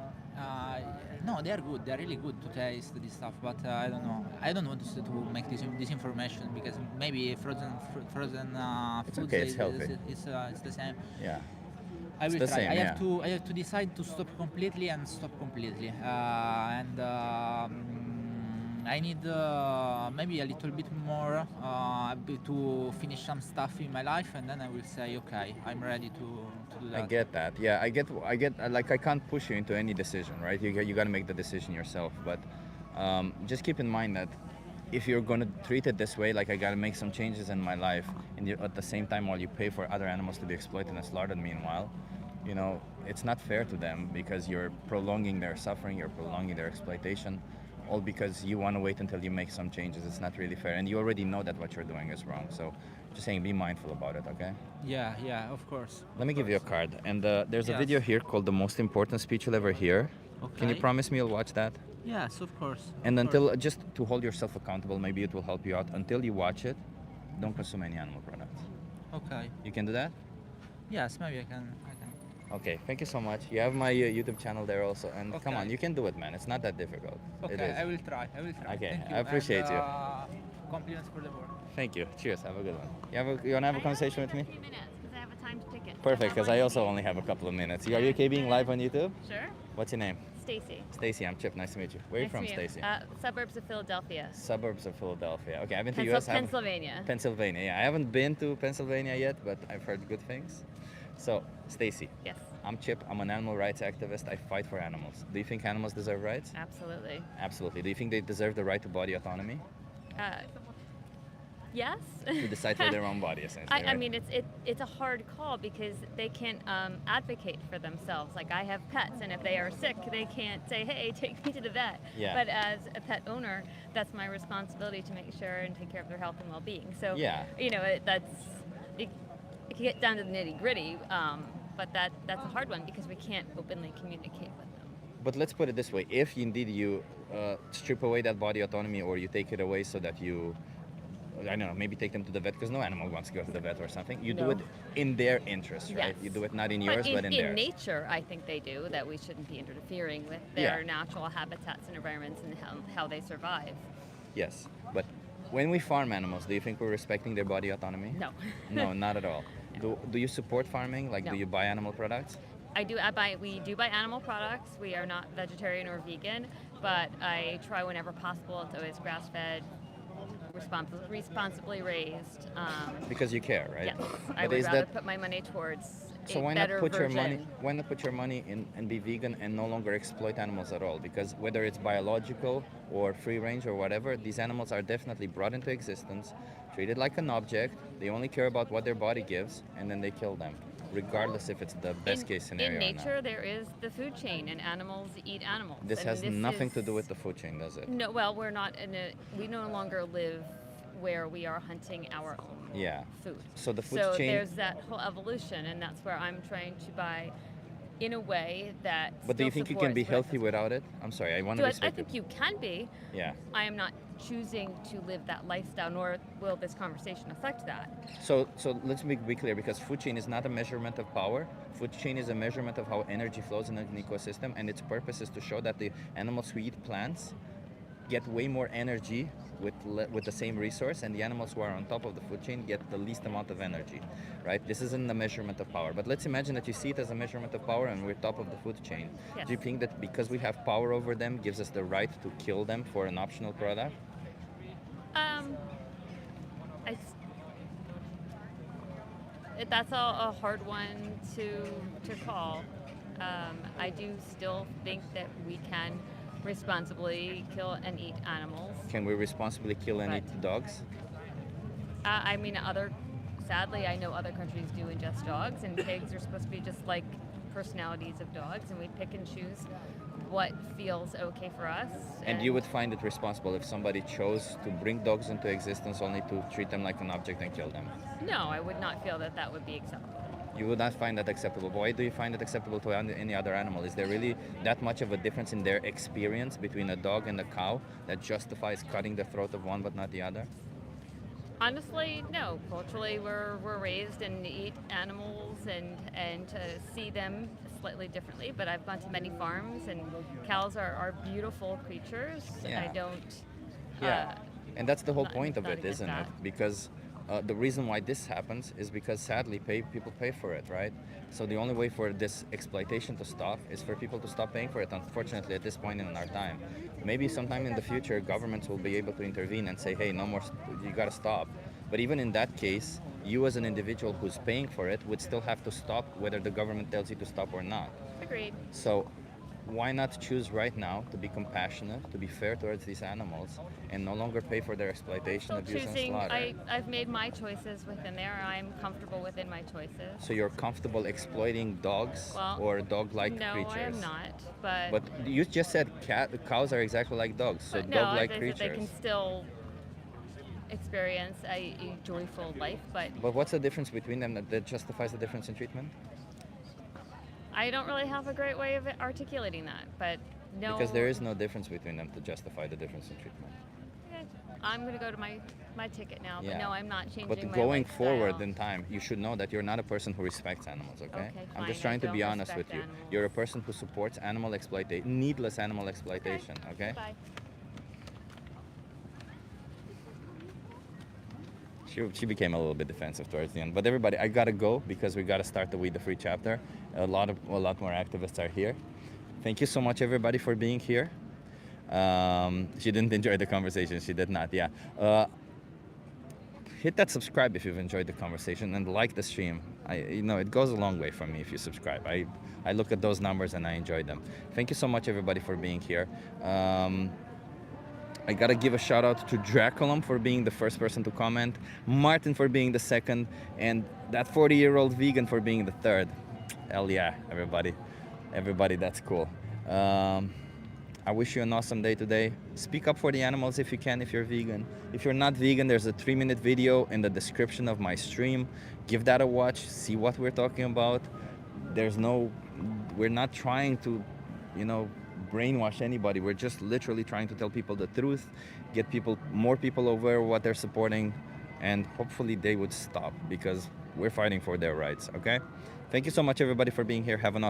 No, they are good. They are really good to taste this stuff. But I don't know. I don't want to make this information because maybe frozen It's foods okay, it's healthy. it's the same. Yeah. I It's will the try. same, yeah. I have to decide to stop completely and stop completely. I need maybe a little bit more to finish some stuff in my life, and then I will say, okay, I'm ready to do that. I get that. Yeah, I get. Like, I can't push you into any decision, right? You got to make the decision yourself. But just keep in mind that if you're going to treat it this way, like I got to make some changes in my life, and at the same time, while you pay for other animals to be exploited and slaughtered, meanwhile, you know, it's not fair to them because you're prolonging their suffering, you're prolonging their exploitation, all because you want to wait until you make some changes. It's not really fair, and you already know that what you're doing is wrong. So, just saying, be mindful about it, okay? Yeah, of course. Let me give you a card, and there's a Yes. video here called "The Most Important Speech You'll Ever Hear." Can you Okay. promise me you'll watch that? Yes, of course. And of until course. just to hold yourself accountable, maybe it will help you out. Until you watch it, don't consume any animal products. Okay. You can do that? Yes, maybe I can. Okay, thank you so much. You have my YouTube channel there also, and come on, Okay. you can do it, man. It's not that difficult. It Okay, is. I will try. Okay, Thank you. I appreciate and, you. Compliments for the work. Thank you. Cheers. Have a good one. You wanna have a conversation with me? A few minutes because I have a timed ticket. Perfect, because I also only have a couple of minutes. Are you okay being live on YouTube? Sure. What's your name? Stacy. Stacy. I'm Chip. Nice to meet you. Where are you from, Nice to meet Stacy? Suburbs of Philadelphia. Suburbs of Philadelphia. Okay, I've been to US. Pennsylvania. Pennsylvania. Yeah, I haven't been to Pennsylvania yet, but I've heard good things. So, Stacy, Yes, I'm Chip. I'm an animal rights activist. I fight for animals. Do you think animals deserve rights? absolutely. Absolutely. Do you think they deserve the right to body autonomy? Yes. To decide for their own body, essentially. I right? mean, it's a hard call because they can't advocate for themselves. Like I have pets, and if they are sick, they can't say, "Hey, take me to the vet." Yeah. But as a pet owner, that's my responsibility to make sure and take care of their health and well-being. So, Yeah. you know, it can get down to the nitty-gritty, but that's a hard one because we can't openly communicate with them. But let's put it this way: if indeed you strip away that body autonomy, or you take it away so that you, I don't know, maybe take them to the vet, because no animal wants to go to the vet or something. You do No. it in their interest, right? Yes. You do it not in yours, but in in theirs. nature, I think they do, that we shouldn't be interfering with their Yeah. natural habitats and environments and how they survive. Yes, but when we farm animals, do you think we're respecting their body autonomy? No. No, not at all. Do you support farming? Like, No. do you buy animal products? We do buy animal products. We are not vegetarian or vegan, but I try whenever possible. It's always grass-fed, responsibly raised. Because you care, right? Yes, I But would is rather that put my money towards so? a Why not better put your version. money? Why not put your money in and be vegan and no longer exploit animals at all? Because whether it's biological or free range or whatever, these animals are definitely brought into existence, treated like an object. They only care about what their body gives, and then they kill them, regardless if it's the best case scenario In or not. nature, there is the food chain, and animals eat animals. This and has nothing to is- do with the food chain, does it? No, well, we're not in a. We no longer live where we are hunting our own Yeah. food. So the food So chain. there's that whole evolution, and that's where I'm trying to buy in a way that. But do you still think you can be supports healthy breakfast. without it? I'm sorry, I want Do to I respect think it. you can be. Yeah. I am not choosing to live that lifestyle, nor will this conversation affect that. So let's be clear, because food chain is not a measurement of power. Food chain is a measurement of how energy flows in an ecosystem, and its purpose is to show that the animals who eat plants get way more energy with the same resource, and the animals who are on top of the food chain get the least amount of energy, right? This isn't a measurement of power. But let's imagine that you see it as a measurement of power, and we're top of the food chain. Yes. Do you think that because we have power over them gives us the right to kill them for an optional product? I s- that's a hard one to call. I do still think that we can responsibly kill and eat animals. Can we responsibly kill and Right. eat dogs? I mean, sadly, I know other countries do ingest dogs, and pigs are supposed to be just like personalities of dogs, and we pick and choose what feels okay for us. And you would find it responsible if somebody chose to bring dogs into existence only to treat them like an object and kill them? No, I would not feel that that would be acceptable. You would not find that acceptable. Why do you find it acceptable to any other animal? Is there really that much of a difference in their experience between a dog and a cow that justifies cutting the throat of one but not the other? Honestly, no. Culturally, we're raised and eat animals and to see them slightly differently. But I've gone to many farms, and cows are beautiful creatures. Yeah. I don't. Yeah, and that's the whole not- point of not it, against isn't it? that. Because the reason why this happens is because sadly people pay for it, right? So the only way for this exploitation to stop is for people to stop paying for it, unfortunately, at this point in our time. Maybe sometime in the future, governments will be able to intervene and say, hey, no more, you gotta stop. But even in that case, you as an individual who's paying for it would still have to stop whether the government tells you to stop or not. Agreed. So why not choose right now to be compassionate, to be fair towards these animals, and no longer pay for their exploitation, Still abuse, and choosing. slaughter? I've made my choices within there. I'm comfortable within my choices. So you're comfortable exploiting dogs Well, or dog-like no, creatures? I am not. But But you just said cows are exactly like dogs, so but no, dog-like they creatures. can still experience a joyful life. But But what's the difference between them that justifies the difference in treatment? I don't really have a great way of articulating that. But no. Because there is no difference between them to justify the difference in treatment. Okay, I'm going to go to my ticket now. Yeah. But no, I'm not changing But my going lifestyle. forward in time, you should know that you're not a person who respects animals, okay? Okay, I'm just fine, I trying to be don't honest with respect you. animals. You're a person who supports animal exploitation, needless animal exploitation, okay? Bye. She became a little bit defensive towards the end. But everybody, I gotta go because we gotta start the We the Free chapter. A lot more activists are here. Thank you so much, everybody, for being here. She didn't enjoy the conversation. She did not. Yeah. Hit that subscribe if you've enjoyed the conversation, and like the stream. It goes a long way for me if you subscribe. I look at those numbers and I enjoy them. Thank you so much, everybody, for being here. I gotta give a shout out to Draculum for being the first person to comment, Martin for being the second, and that 40-year-old vegan for being the third. Hell yeah, everybody. Everybody, that's cool. I wish you an awesome day today. Speak up for the animals if you can, if you're vegan. If you're not vegan, there's a 3-minute video in the description of my stream. Give that a watch, see what we're talking about. We're not trying to, brainwash anybody. We're just literally trying to tell people the truth, get more people aware of what they're supporting, and hopefully they would stop because we're fighting for their rights, okay? Thank you so much, everybody, for being here. Have an awesome